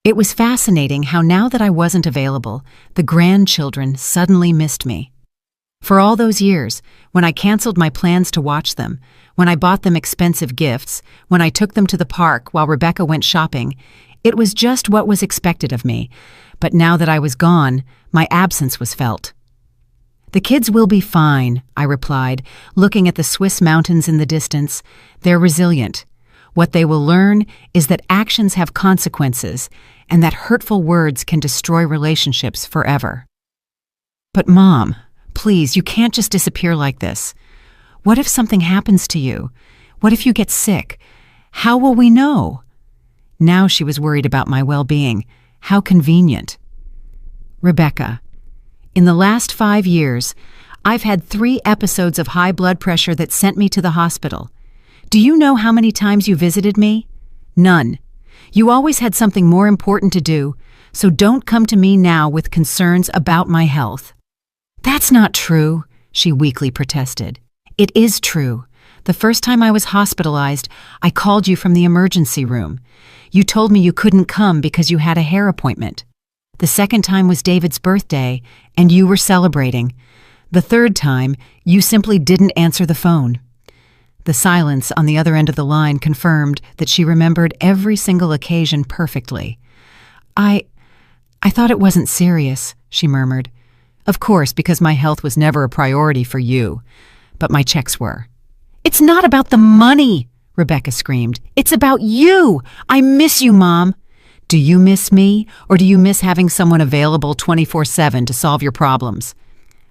Speaker 1: It was fascinating how now that I wasn't available, the grandchildren suddenly missed me. For all those years, when I canceled my plans to watch them, when I bought them expensive gifts, when I took them to the park while Rebecca went shopping, it was just what was expected of me. But now that I was gone, my absence was felt. The kids will be fine, I replied, looking at the Swiss mountains in the distance. They're resilient. What they will learn is that actions have consequences and that hurtful words can destroy relationships forever. But Mom, please, you can't just disappear like this. What if something happens to you? What if you get sick? How will we know? Now she was worried about my well-being. How convenient. Rebecca, in the last 5 years, I've had 3 episodes of high blood pressure that sent me to the hospital. Do you know how many times you visited me? None. You always had something more important to do, so don't come to me now with concerns about my health. That's not true, she weakly protested. It is true. The first time I was hospitalized, I called you from the emergency room. You told me you couldn't come because you had a hair appointment. The second time was David's birthday, and you were celebrating. The third time, you simply didn't answer the phone. The silence on the other end of the line confirmed that she remembered every single occasion perfectly. I thought it wasn't serious, she murmured. Of course, because my health was never a priority for you. But my checks were. It's not about the money, Rebecca screamed. It's about you. I miss you, Mom. Do you miss me, or do you miss having someone available 24/7 to solve your problems?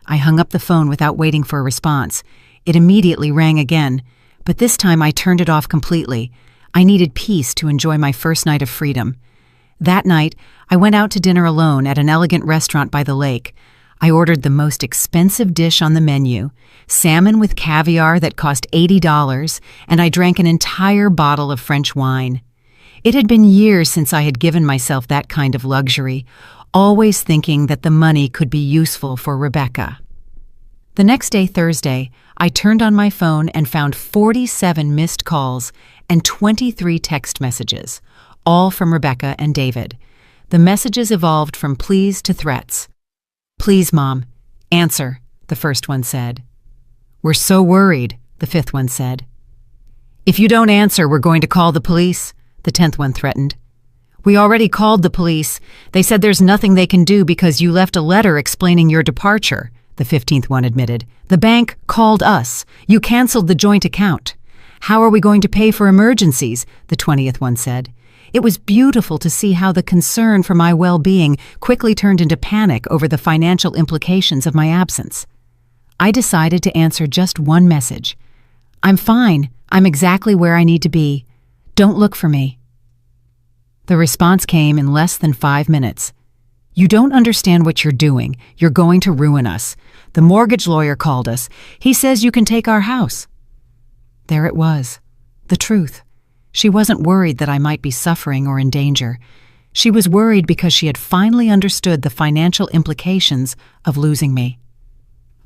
Speaker 1: I hung up the phone without waiting for a response. It immediately rang again, but this time I turned it off completely. I needed peace to enjoy my first night of freedom. That night, I went out to dinner alone at an elegant restaurant by the lake. I ordered the most expensive dish on the menu, salmon with caviar that cost $80, and I drank an entire bottle of French wine. It had been years since I had given myself that kind of luxury, always thinking that the money could be useful for Rebecca. The next day, Thursday, I turned on my phone and found 47 missed calls and 23 text messages, all from Rebecca and David. The messages evolved from pleas to threats. Please, Mom, answer, the first one said. We're so worried, the fifth one said. If you don't answer, we're going to call the police, the 10th one threatened. We already called the police. They said there's nothing they can do because you left a letter explaining your departure, the 15th one admitted. The bank called us. You canceled the joint account. How are we going to pay for emergencies, the 20th one said. It was beautiful to see how the concern for my well-being quickly turned into panic over the financial implications of my absence. I decided to answer just one message. I'm fine. I'm exactly where I need to be. Don't look for me. The response came in less than 5 minutes. "You don't understand what you're doing. You're going to ruin us. The mortgage lawyer called us. He says you can take our house." There it was. The truth. She wasn't worried that I might be suffering or in danger. She was worried because she had finally understood the financial implications of losing me.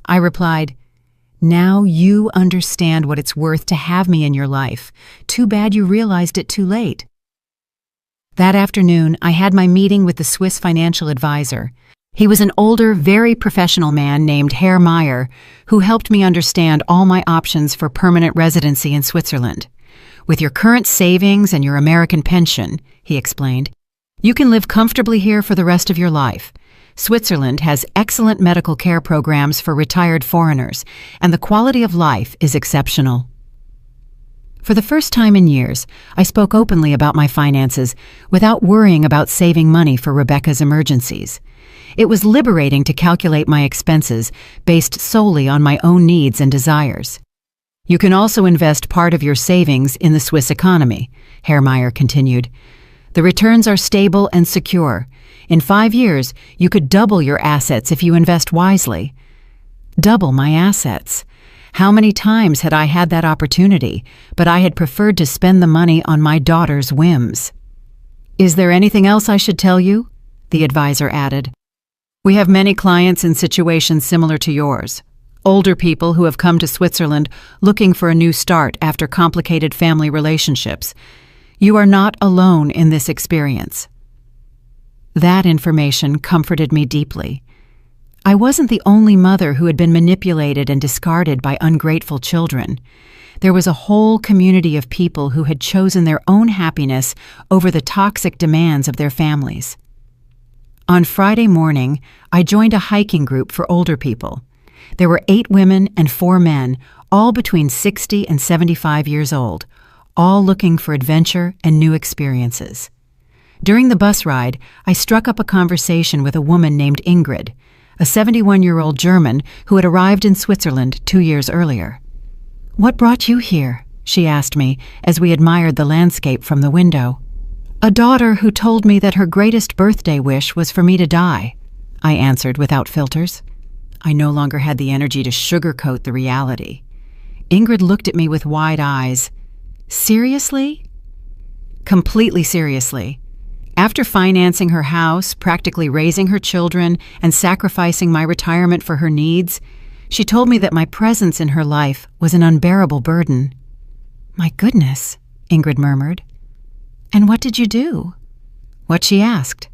Speaker 1: I replied, "Now you understand what it's worth to have me in your life. Too bad you realized it too late." That afternoon, I had my meeting with the Swiss financial advisor. He was an older, very professional man named Herr Meyer, who helped me understand all my options for permanent residency in Switzerland. "With your current savings and your American pension," he explained, "you can live comfortably here for the rest of your life. Switzerland has excellent medical care programs for retired foreigners, and the quality of life is exceptional." For the first time in years, I spoke openly about my finances without worrying about saving money for Rebecca's emergencies. It was liberating to calculate my expenses based solely on my own needs and desires. "You can also invest part of your savings in the Swiss economy," Herr Meyer continued. "The returns are stable and secure. In 5 years, you could double your assets if you invest wisely." Double my assets. How many times had I had that opportunity, but I had preferred to spend the money on my daughter's whims. "Is there anything else I should tell you?" the advisor added. "We have many clients in situations similar to yours. Older people who have come to Switzerland looking for a new start after complicated family relationships. You are not alone in this experience." That information comforted me deeply. I wasn't the only mother who had been manipulated and discarded by ungrateful children. There was a whole community of people who had chosen their own happiness over the toxic demands of their families. On Friday morning, I joined a hiking group for older people. There were 8 women and 4 men, all between 60 and 75 years old, all looking for adventure and new experiences. During the bus ride, I struck up a conversation with a woman named Ingrid, a 71-year-old German who had arrived in Switzerland 2 years earlier. "What brought you here?" she asked me as we admired the landscape from the window. "A daughter who told me that her greatest birthday wish was for me to die," I answered without filters. I no longer had the energy to sugarcoat the reality. Ingrid looked at me with wide eyes. "Seriously?" "Completely seriously. After financing her house, practically raising her children, and sacrificing my retirement for her needs, she told me that my presence in her life was an unbearable burden." "My goodness," Ingrid murmured. "And what did you do?" What she asked.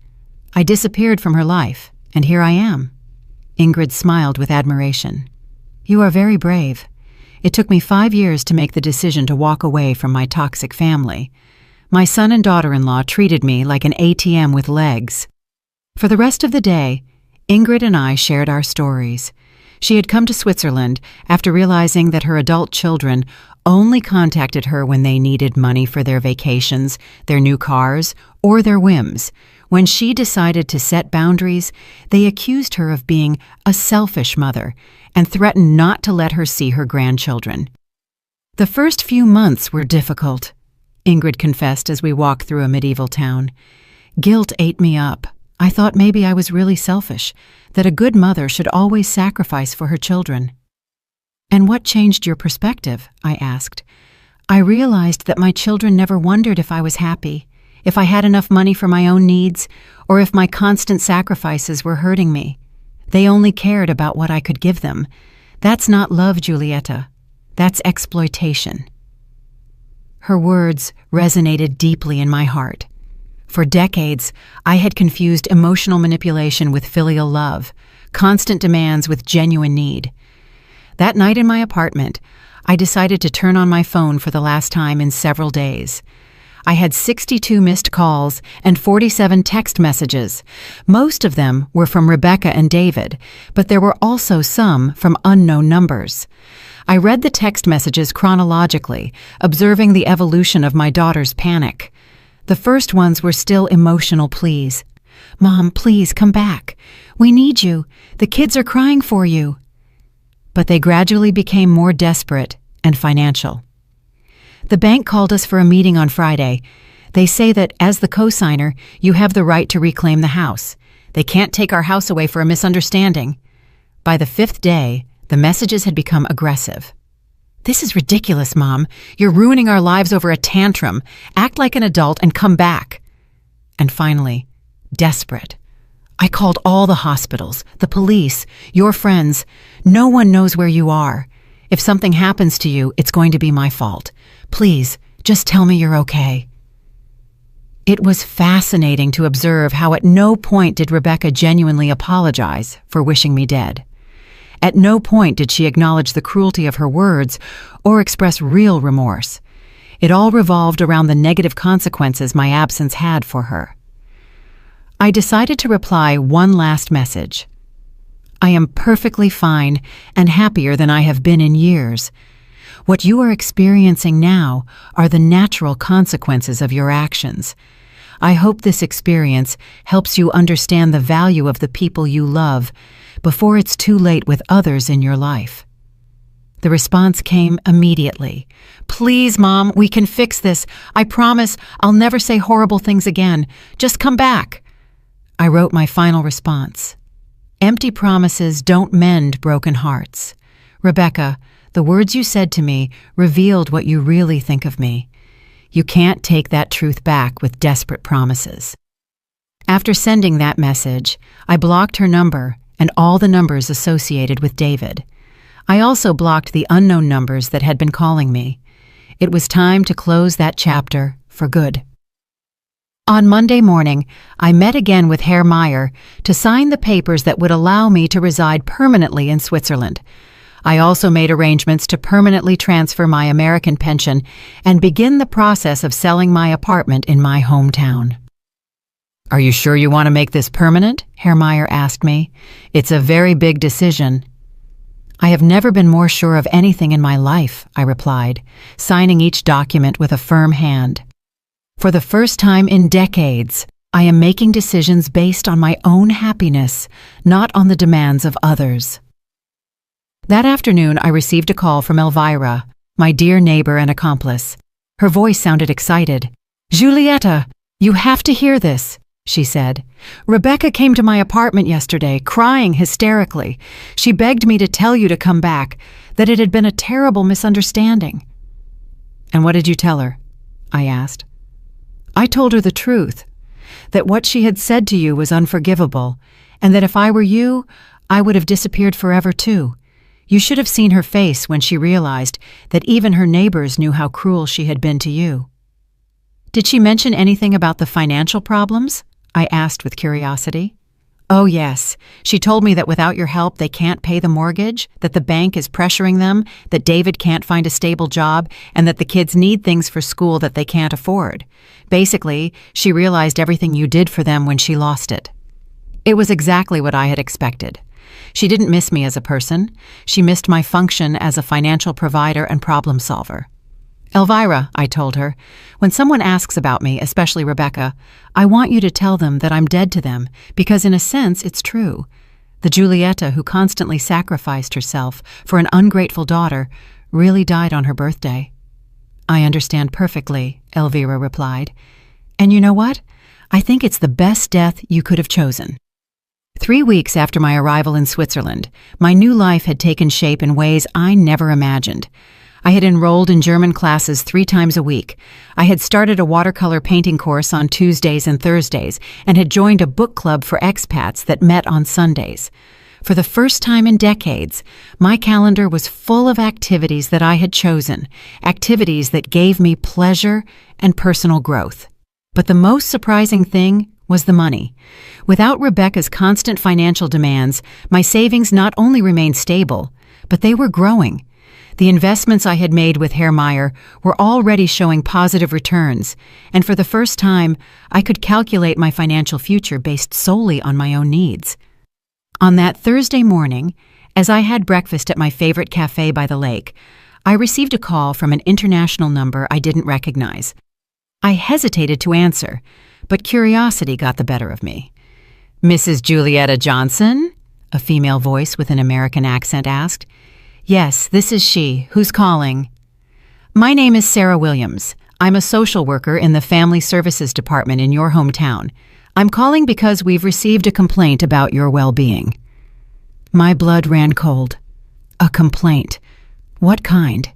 Speaker 1: I disappeared from her life, and here I am. Ingrid smiled with admiration. "You are very brave. It took me 5 years to make the decision to walk away from my toxic family. My son and daughter-in-law treated me like an ATM with legs." For the rest of the day, Ingrid and I shared our stories. She had come to Switzerland after realizing that her adult children only contacted her when they needed money for their vacations, their new cars, or their whims. When she decided to set boundaries, they accused her of being a selfish mother and threatened not to let her see her grandchildren. "The first few months were difficult," Ingrid confessed as we walked through a medieval town. "Guilt ate me up. I thought maybe I was really selfish, that a good mother should always sacrifice for her children." "And what changed your perspective?" I asked. "I realized that my children never wondered if I was happy, if I had enough money for my own needs, or if my constant sacrifices were hurting me. They only cared about what I could give them. That's not love, Giulietta. That's exploitation." Her words resonated deeply in my heart. For decades, I had confused emotional manipulation with filial love, constant demands with genuine need. That night in my apartment, I decided to turn on my phone for the last time in several days. I had 62 missed calls and 47 text messages. Most of them were from Rebecca and David, but there were also some from unknown numbers. I read the text messages chronologically, observing the evolution of my daughter's panic. The first ones were still emotional pleas. "Mom, please come back. We need you. The kids are crying for you." But they gradually became more desperate and financial. The bank called us for a meeting on Friday. They say that, as the co-signer, you have the right to reclaim the house. They can't take our house away for a misunderstanding. By the 5th day, the messages had become aggressive. This is ridiculous, Mom. You're ruining our lives over a tantrum. Act like an adult and come back. And finally, desperate, I called all the hospitals, the police, your friends. No one knows where you are. If something happens to you, it's going to be my fault. Please, just tell me you're okay. It was fascinating to observe how at no point did Rebecca genuinely apologize for wishing me dead. At no point did she acknowledge the cruelty of her words or express real remorse. It all revolved around the negative consequences my absence had for her. I decided to reply one last message. I am perfectly fine and happier than I have been in years. What you are experiencing now are the natural consequences of your actions. I hope this experience helps you understand the value of the people you love before it's too late with others in your life. The response came immediately. Please, Mom, we can fix this. I promise I'll never say horrible things again. Just come back. I wrote my final response. Empty promises don't mend broken hearts. Rebecca, the words you said to me revealed what you really think of me. You can't take that truth back with desperate promises. After sending that message, I blocked her number and all the numbers associated with David. I also blocked the unknown numbers that had been calling me. It was time to close that chapter for good. On Monday morning, I met again with Herr Meyer to sign the papers that would allow me to reside permanently in Switzerland. I also made arrangements to permanently transfer my American pension and begin the process of selling my apartment in my hometown. Are you sure you want to make this permanent? Herr Meyer asked me. It's a very big decision. I have never been more sure of anything in my life, I replied, signing each document with a firm hand. For the first time in decades, I am making decisions based on my own happiness, not on the demands of others. That afternoon, I received a call from Elvira, my dear neighbor and accomplice. Her voice sounded excited. Julieta, you have to hear this, she said. Rebecca came to my apartment yesterday, crying hysterically. She begged me to tell you to come back, that it had been a terrible misunderstanding. And what did you tell her? I asked. I told her the truth, that what she had said to you was unforgivable, and that if I were you, I would have disappeared forever too. You should have seen her face when she realized that even her neighbors knew how cruel she had been to you. Did she mention anything about the financial problems? I asked with curiosity. Oh yes, she told me that without your help they can't pay the mortgage, that the bank is pressuring them, that David can't find a stable job, and that the kids need things for school that they can't afford. Basically, she realized everything you did for them when she lost it. It was exactly what I had expected. She didn't miss me as a person. She missed my function as a financial provider and problem solver. Elvira, I told her, when someone asks about me, especially Rebecca, I want you to tell them that I'm dead to them, because in a sense it's true. The Julieta who constantly sacrificed herself for an ungrateful daughter really died on her birthday. I understand perfectly, Elvira replied. And you know what? I think it's the best death you could have chosen. 3 weeks after my arrival in Switzerland, my new life had taken shape in ways I never imagined. I had enrolled in German classes 3 times a week. I had started a watercolor painting course on Tuesdays and Thursdays and had joined a book club for expats that met on Sundays. For the first time in decades, my calendar was full of activities that I had chosen, activities that gave me pleasure and personal growth. But the most surprising thing was the money. Without Rebecca's constant financial demands, my savings not only remained stable, but they were growing. The investments I had made with Herr Meyer were already showing positive returns, and for the first time, I could calculate my financial future based solely on my own needs. On that Thursday morning, as I had breakfast at my favorite cafe by the lake, I received a call from an international number I didn't recognize. I hesitated to answer, but curiosity got the better of me. Mrs. Julieta Johnson? A female voice with an American accent asked. Yes, this is she. Who's calling? My name is Sarah Williams. I'm a social worker in the Family Services Department in your hometown. I'm calling because we've received a complaint about your well-being." My blood ran cold. A complaint. What kind?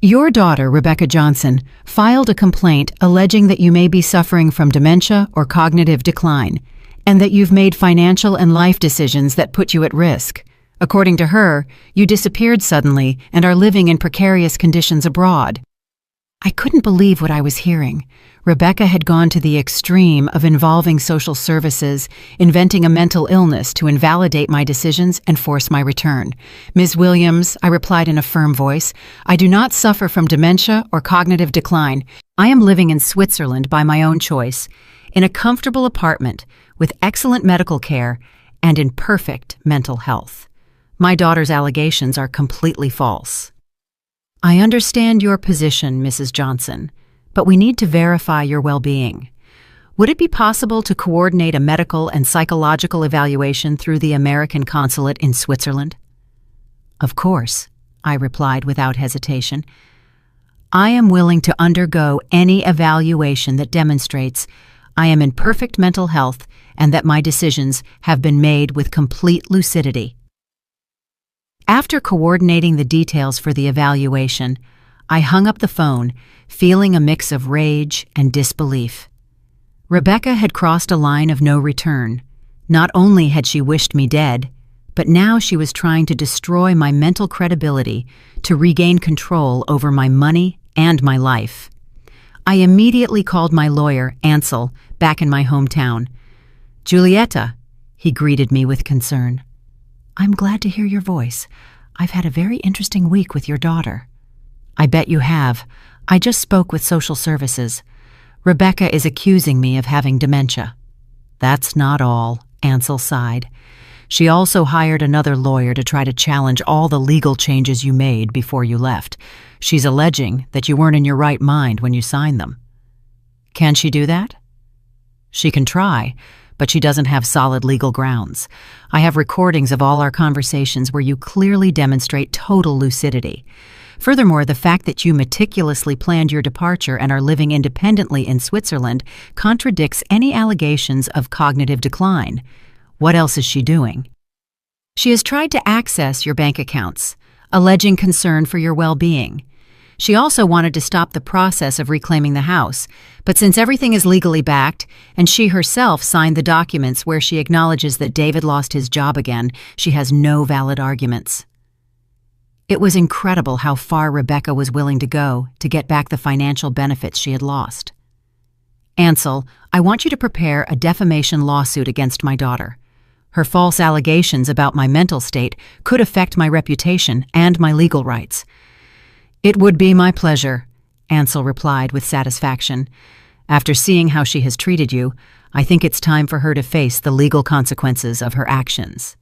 Speaker 1: "Your daughter, Rebecca Johnson, filed a complaint alleging that you may be suffering from dementia or cognitive decline, and that you've made financial and life decisions that put you at risk. According to her, you disappeared suddenly and are living in precarious conditions abroad." I couldn't believe what I was hearing. Rebecca had gone to the extreme of involving social services, inventing a mental illness to invalidate my decisions and force my return. "Ms. Williams," I replied in a firm voice, "I do not suffer from dementia or cognitive decline. I am living in Switzerland by my own choice, in a comfortable apartment with excellent medical care and in perfect mental health. My daughter's allegations are completely false." "I understand your position, Mrs. Johnson, but we need to verify your well-being. Would it be possible to coordinate a medical and psychological evaluation through the American consulate in Switzerland?" "Of course," I replied without hesitation. "I am willing to undergo any evaluation that demonstrates I am in perfect mental health and that my decisions have been made with complete lucidity." After coordinating the details for the evaluation, I hung up the phone, feeling a mix of rage and disbelief. Rebecca had crossed a line of no return. Not only had she wished me dead, but now she was trying to destroy my mental credibility to regain control over my money and my life. I immediately called my lawyer, Ansel, back in my hometown. "Julieta," he greeted me with concern. "I'm glad to hear your voice. I've had a very interesting week with your daughter." "I bet you have. I just spoke with social services. Rebecca is accusing me of having dementia." "That's not all," Ansel sighed. "She also hired another lawyer to try to challenge all the legal changes you made before you left. She's alleging that you weren't in your right mind when you signed them." "Can she do that?" "She can try, but she doesn't have solid legal grounds. I have recordings of all our conversations where you clearly demonstrate total lucidity. Furthermore, the fact that you meticulously planned your departure and are living independently in Switzerland contradicts any allegations of cognitive decline. What else is she doing?" "She has tried to access your bank accounts, alleging concern for your well-being. She also wanted to stop the process of reclaiming the house, but since everything is legally backed, and she herself signed the documents where she acknowledges that David lost his job again, she has no valid arguments." It was incredible how far Rebecca was willing to go to get back the financial benefits she had lost. "Ansel, I want you to prepare a defamation lawsuit against my daughter. Her false allegations about my mental state could affect my reputation and my legal rights." "It would be my pleasure," Ansel replied with satisfaction. "After seeing how she has treated you, I think it's time for her to face the legal consequences of her actions."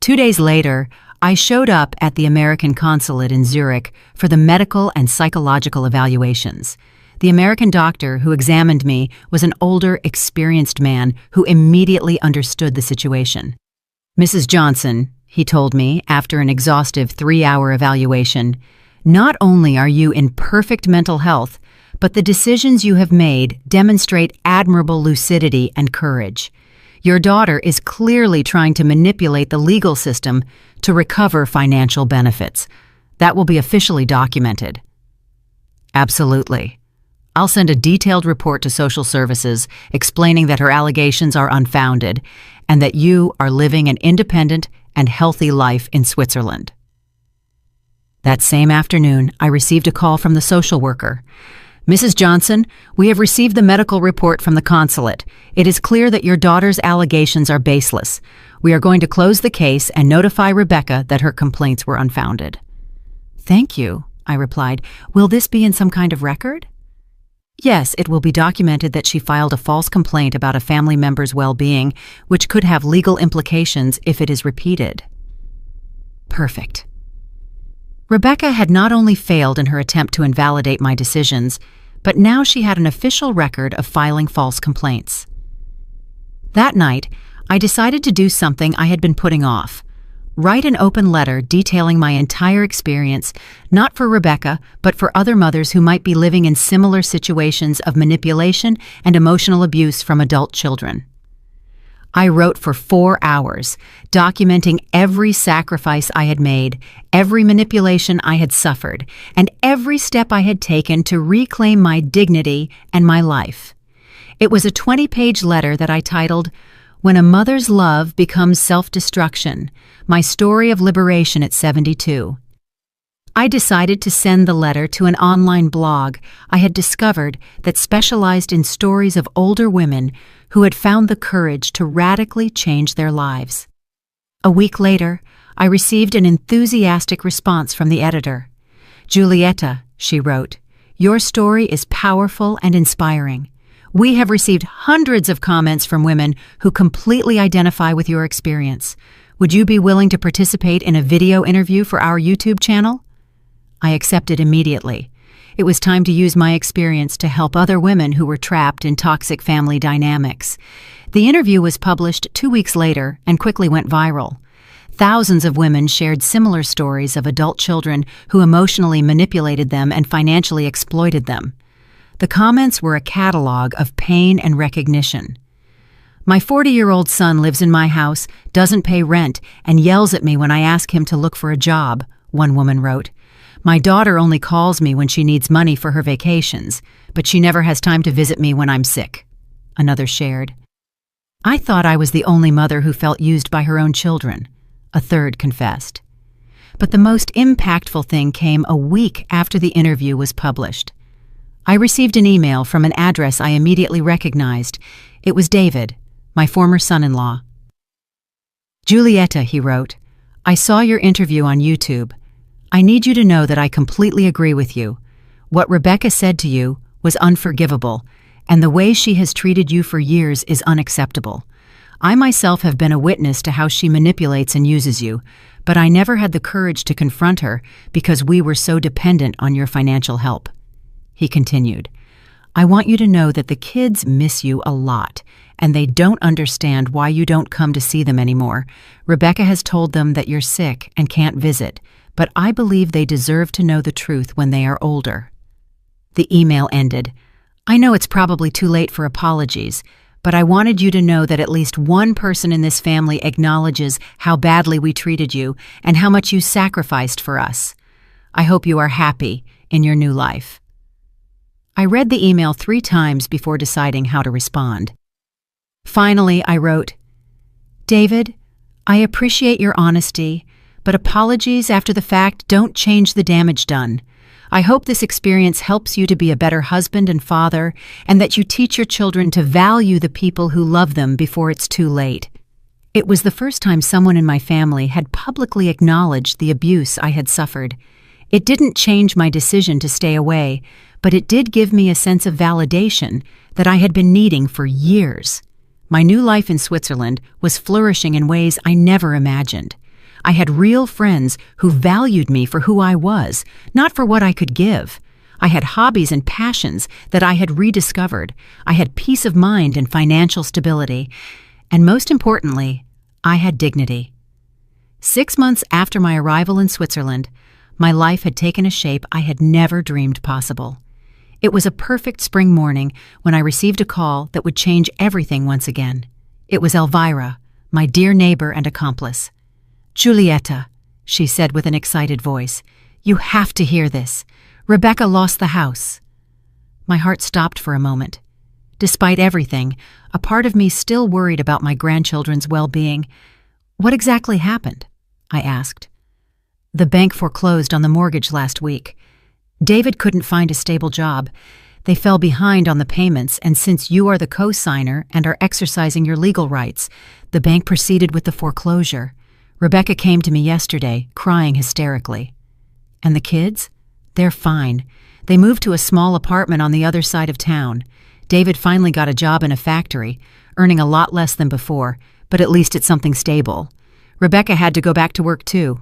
Speaker 1: 2 days later, I showed up at the American consulate in Zurich for the medical and psychological evaluations. The American doctor who examined me was an older, experienced man who immediately understood the situation. "Mrs. Johnson," he told me after an exhaustive 3-hour evaluation, "not only are you in perfect mental health, but the decisions you have made demonstrate admirable lucidity and courage. Your daughter is clearly trying to manipulate the legal system to recover financial benefits. That will be officially documented." "Absolutely. I'll send a detailed report to social services explaining that her allegations are unfounded and that you are living an independent and healthy life in Switzerland." That same afternoon, I received a call from the social worker. "Mrs. Johnson, we have received the medical report from the consulate. It is clear that your daughter's allegations are baseless. We are going to close the case and notify Rebecca that her complaints were unfounded." "Thank you," I replied. "Will this be in some kind of record?" "Yes, it will be documented that she filed a false complaint about a family member's well-being, which could have legal implications if it is repeated." Perfect. Rebecca had not only failed in her attempt to invalidate my decisions, but now she had an official record of filing false complaints. That night, I decided to do something I had been putting off. Write an open letter detailing my entire experience, not for Rebecca, but for other mothers who might be living in similar situations of manipulation and emotional abuse from adult children. I wrote for 4 hours, documenting every sacrifice I had made, every manipulation I had suffered, and every step I had taken to reclaim my dignity and my life. It was a 20-page letter that I titled, "When a Mother's Love Becomes Self-Destruction, My Story of Liberation at 72. I decided to send the letter to an online blog I had discovered that specialized in stories of older women who had found the courage to radically change their lives. A week later, I received an enthusiastic response from the editor. "Julieta," she wrote, "your story is powerful and inspiring. We have received hundreds of comments from women who completely identify with your experience. Would you be willing to participate in a video interview for our YouTube channel?" I accepted immediately. It was time to use my experience to help other women who were trapped in toxic family dynamics. The interview was published 2 weeks later and quickly went viral. Thousands of women shared similar stories of adult children who emotionally manipulated them and financially exploited them. The comments were a catalog of pain and recognition. "My 40-year-old son lives in my house, doesn't pay rent, and yells at me when I ask him to look for a job," one woman wrote. "My daughter only calls me when she needs money for her vacations, but she never has time to visit me when I'm sick," another shared. "I thought I was the only mother who felt used by her own children," a third confessed. But the most impactful thing came a week after the interview was published. I received an email from an address I immediately recognized. It was David, my former son-in-law. "Julieta," he wrote, "I saw your interview on YouTube. I need you to know that I completely agree with you. What Rebecca said to you was unforgivable, and the way she has treated you for years is unacceptable. I myself have been a witness to how she manipulates and uses you, but I never had the courage to confront her because we were so dependent on your financial help." He continued, "I want you to know that the kids miss you a lot, and they don't understand why you don't come to see them anymore. Rebecca has told them that you're sick and can't visit, but I believe they deserve to know the truth when they are older." The email ended, "I know it's probably too late for apologies, but I wanted you to know that at least one person in this family acknowledges how badly we treated you and how much you sacrificed for us. I hope you are happy in your new life." I read the email 3 times before deciding how to respond. Finally, I wrote, "David, I appreciate your honesty, but apologies after the fact don't change the damage done. I hope this experience helps you to be a better husband and father, and that you teach your children to value the people who love them before it's too late." It was the first time someone in my family had publicly acknowledged the abuse I had suffered. It didn't change my decision to stay away, but it did give me a sense of validation that I had been needing for years. My new life in Switzerland was flourishing in ways I never imagined. I had real friends who valued me for who I was, not for what I could give. I had hobbies and passions that I had rediscovered. I had peace of mind and financial stability. And most importantly, I had dignity. 6 months after my arrival in Switzerland, my life had taken a shape I had never dreamed possible. It was a perfect spring morning when I received a call that would change everything once again. It was Elvira, my dear neighbor and accomplice. "Julieta," she said with an excited voice, "you have to hear this. Rebecca lost the house." My heart stopped for a moment. Despite everything, a part of me still worried about my grandchildren's well-being. "What exactly happened?" I asked. "The bank foreclosed on the mortgage last week. David couldn't find a stable job. They fell behind on the payments, and since you are the co-signer and are exercising your legal rights, the bank proceeded with the foreclosure. Rebecca came to me yesterday, crying hysterically." "And the kids? They're fine. They moved to a small apartment on the other side of town. David finally got a job in a factory, earning a lot less than before, but at least it's something stable. Rebecca had to go back to work too."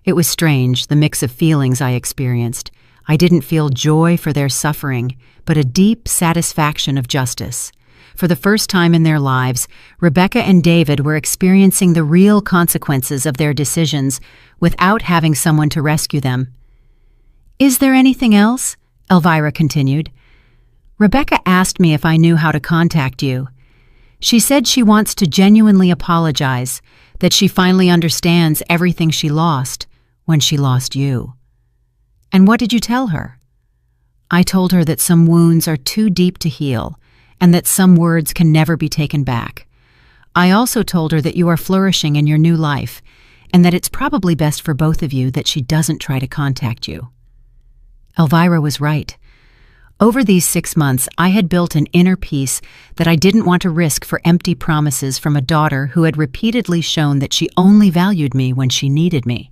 Speaker 1: It was strange, the mix of feelings I experienced. I didn't feel joy for their suffering, but a deep satisfaction of justice. For the first time in their lives, Rebecca and David were experiencing the real consequences of their decisions without having someone to rescue them. "Is there anything else?" Elvira continued. "Rebecca asked me if I knew how to contact you. She said she wants to genuinely apologize, that she finally understands everything she lost when she lost you." "And what did you tell her?" "I told her that some wounds are too deep to heal, and that some words can never be taken back. I also told her that you are flourishing in your new life, and that it's probably best for both of you that she doesn't try to contact you." Elvira was right. Over these 6 months, I had built an inner peace that I didn't want to risk for empty promises from a daughter who had repeatedly shown that she only valued me when she needed me.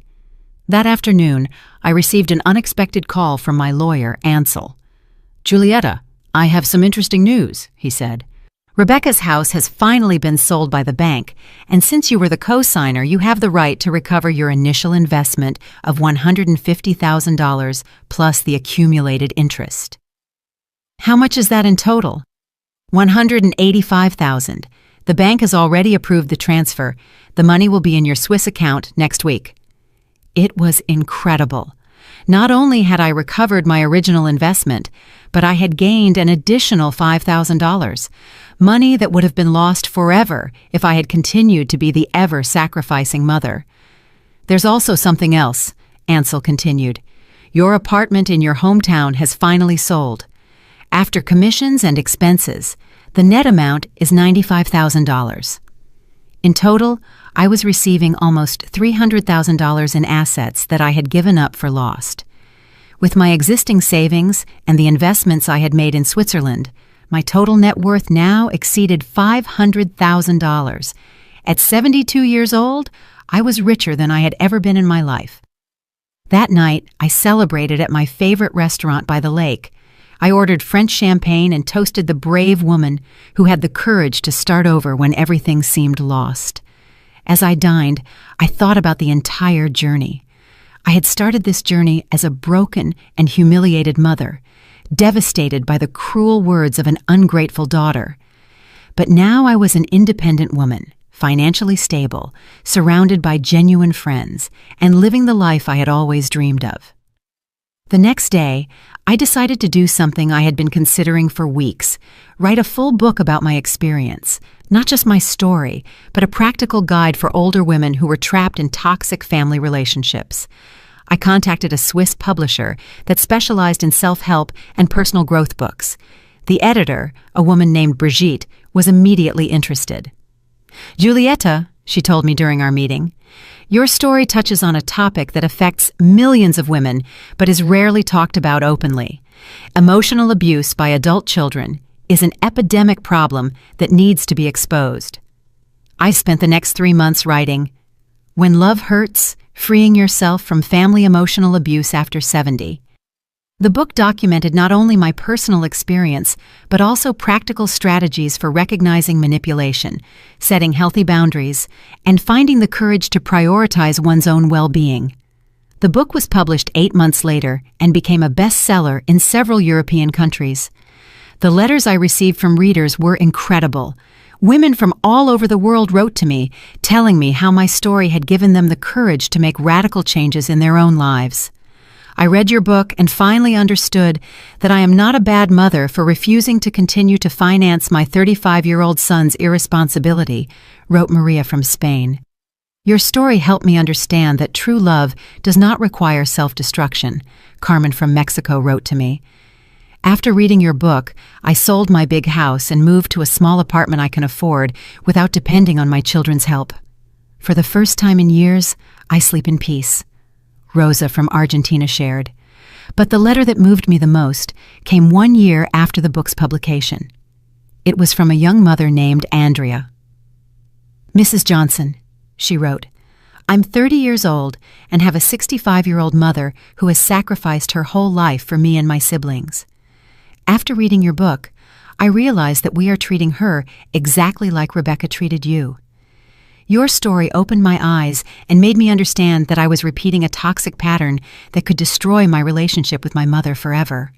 Speaker 1: That afternoon, I received an unexpected call from my lawyer, Ansel. "Julietta, I have some interesting news," he said. "Rebecca's house has finally been sold by the bank, and since you were the co-signer, you have the right to recover your initial investment of $150,000 plus the accumulated interest." "How much is that in total?" $185,000. The bank has already approved the transfer. The money will be in your Swiss account next week." It was incredible. Not only had I recovered my original investment, but I had gained an additional $5,000, money that would have been lost forever if I had continued to be the ever-sacrificing mother. "There's also something else," Ansel continued. "Your apartment in your hometown has finally sold. After commissions and expenses, the net amount is $95,000. In total, I was receiving almost $300,000 in assets that I had given up for lost. With my existing savings and the investments I had made in Switzerland, my total net worth now exceeded $500,000. At 72 years old, I was richer than I had ever been in my life. That night, I celebrated at my favorite restaurant by the lake. I ordered French champagne and toasted the brave woman who had the courage to start over when everything seemed lost. As I dined, I thought about the entire journey. I had started this journey as a broken and humiliated mother, devastated by the cruel words of an ungrateful daughter. But now I was an independent woman, financially stable, surrounded by genuine friends, and living the life I had always dreamed of. The next day, I decided to do something I had been considering for weeks, write a full book about my experience, not just my story, but a practical guide for older women who were trapped in toxic family relationships. I contacted a Swiss publisher that specialized in self-help and personal growth books. The editor, a woman named Brigitte, was immediately interested. "Julietta," she told me during our meeting, "your story touches on a topic that affects millions of women but is rarely talked about openly. Emotional abuse by adult children is an epidemic problem that needs to be exposed." I spent the next 3 months writing, "When Love Hurts, Freeing Yourself from Family Emotional Abuse After 70. The book documented not only my personal experience, but also practical strategies for recognizing manipulation, setting healthy boundaries, and finding the courage to prioritize one's own well-being. The book was published 8 months later and became a bestseller in several European countries. The letters I received from readers were incredible. Women from all over the world wrote to me, telling me how my story had given them the courage to make radical changes in their own lives. "I read your book and finally understood that I am not a bad mother for refusing to continue to finance my 35-year-old son's irresponsibility," wrote Maria from Spain. "Your story helped me understand that true love does not require self-destruction," Carmen from Mexico wrote to me. "After reading your book, I sold my big house and moved to a small apartment I can afford without depending on my children's help. For the first time in years, I sleep in peace," Rosa from Argentina shared. But the letter that moved me the most came 1 year after the book's publication. It was from a young mother named Andrea. "Mrs. Johnson," she wrote, "I'm 30 years old and have a 65-year-old mother who has sacrificed her whole life for me and my siblings. After reading your book, I realized that we are treating her exactly like Rebecca treated you. Your story opened my eyes and made me understand that I was repeating a toxic pattern that could destroy my relationship with my mother forever."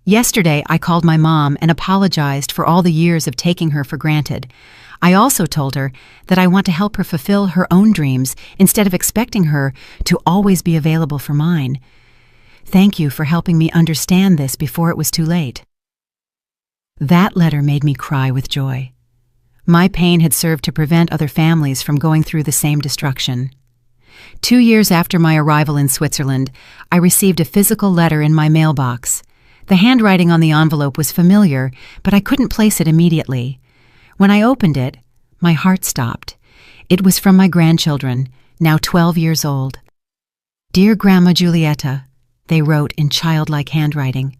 Speaker 1: Yesterday, I called my mom and apologized for all the years of taking her for granted. I also told her that I want to help her fulfill her own dreams instead of expecting her to always be available for mine. Thank you for helping me understand this before it was too late." That letter made me cry with joy. My pain had served to prevent other families from going through the same destruction. 2 years after my arrival in Switzerland, I received a physical letter in my mailbox. The handwriting on the envelope was familiar, but I couldn't place it immediately. When I opened it, my heart stopped. It was from my grandchildren, now 12 years old. "Dear Grandma Giulietta," they wrote in childlike handwriting.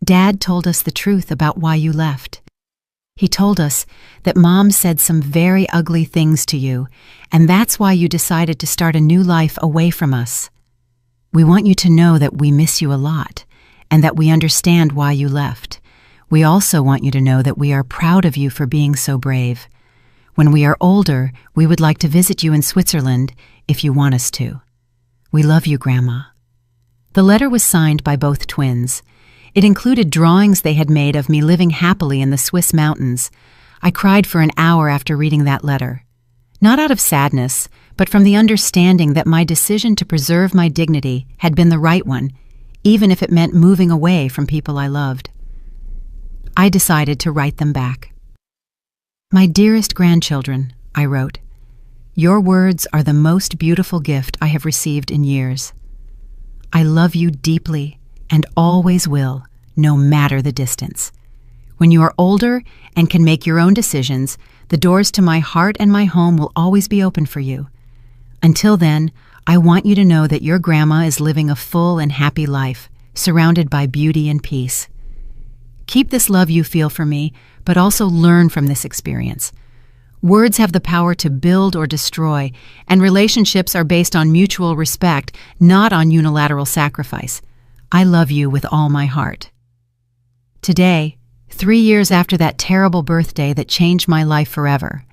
Speaker 1: "Dad told us the truth about why you left. He told us that Mom said some very ugly things to you, and that's why you decided to start a new life away from us. We want you to know that we miss you a lot, and that we understand why you left. We also want you to know that we are proud of you for being so brave. When we are older, we would like to visit you in Switzerland if you want us to. We love you, Grandma." The letter was signed by both twins. It included drawings they had made of me living happily in the Swiss mountains. I cried for an hour after reading that letter. Not out of sadness, but from the understanding that my decision to preserve my dignity had been the right one, even if it meant moving away from people I loved. I decided to write them back. "My dearest grandchildren," I wrote, "your words are the most beautiful gift I have received in years. I love you deeply and always will, no matter the distance. When you are older and can make your own decisions, the doors to my heart and my home will always be open for you. Until then, I want you to know that your grandma is living a full and happy life, surrounded by beauty and peace. Keep this love you feel for me, but also learn from this experience. Words have the power to build or destroy, and relationships are based on mutual respect, not on unilateral sacrifice. I love you with all my heart." Today, 3 years after that terrible birthday that changed my life forever,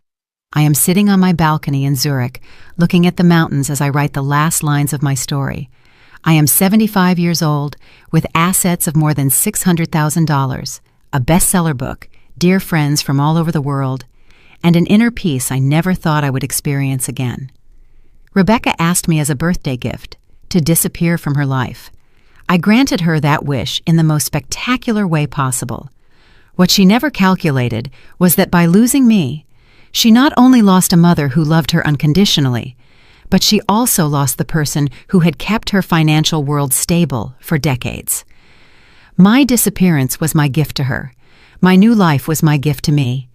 Speaker 1: I am sitting on my balcony in Zurich, looking at the mountains as I write the last lines of my story. I am 75 years old, with assets of more than $600,000, a bestseller book, dear friends from all over the world, and an inner peace I never thought I would experience again. Rebecca asked me as a birthday gift to disappear from her life. I granted her that wish in the most spectacular way possible. What she never calculated was that by losing me, she not only lost a mother who loved her unconditionally, but she also lost the person who had kept her financial world stable for decades. My disappearance was my gift to her. My new life was my gift to me.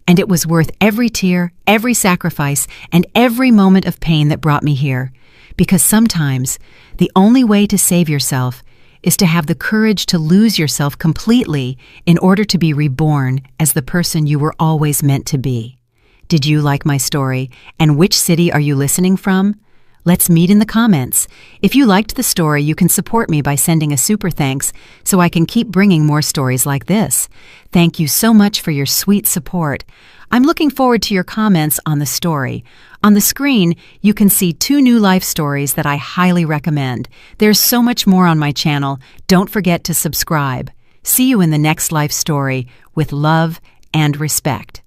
Speaker 1: And it was worth every tear, every sacrifice, and every moment of pain that brought me here. Because sometimes the only way to save yourself is to have the courage to lose yourself completely in order to be reborn as the person you were always meant to be. Did you like my story? And which city are you listening from? Let's meet in the comments. If you liked the story, you can support me by sending a super thanks so I can keep bringing more stories like this. Thank you so much for your sweet support. I'm looking forward to your comments on the story. On the screen, you can see 2 new life stories that I highly recommend. There's so much more on my channel. Don't forget to subscribe. See you in the next life story with love and respect.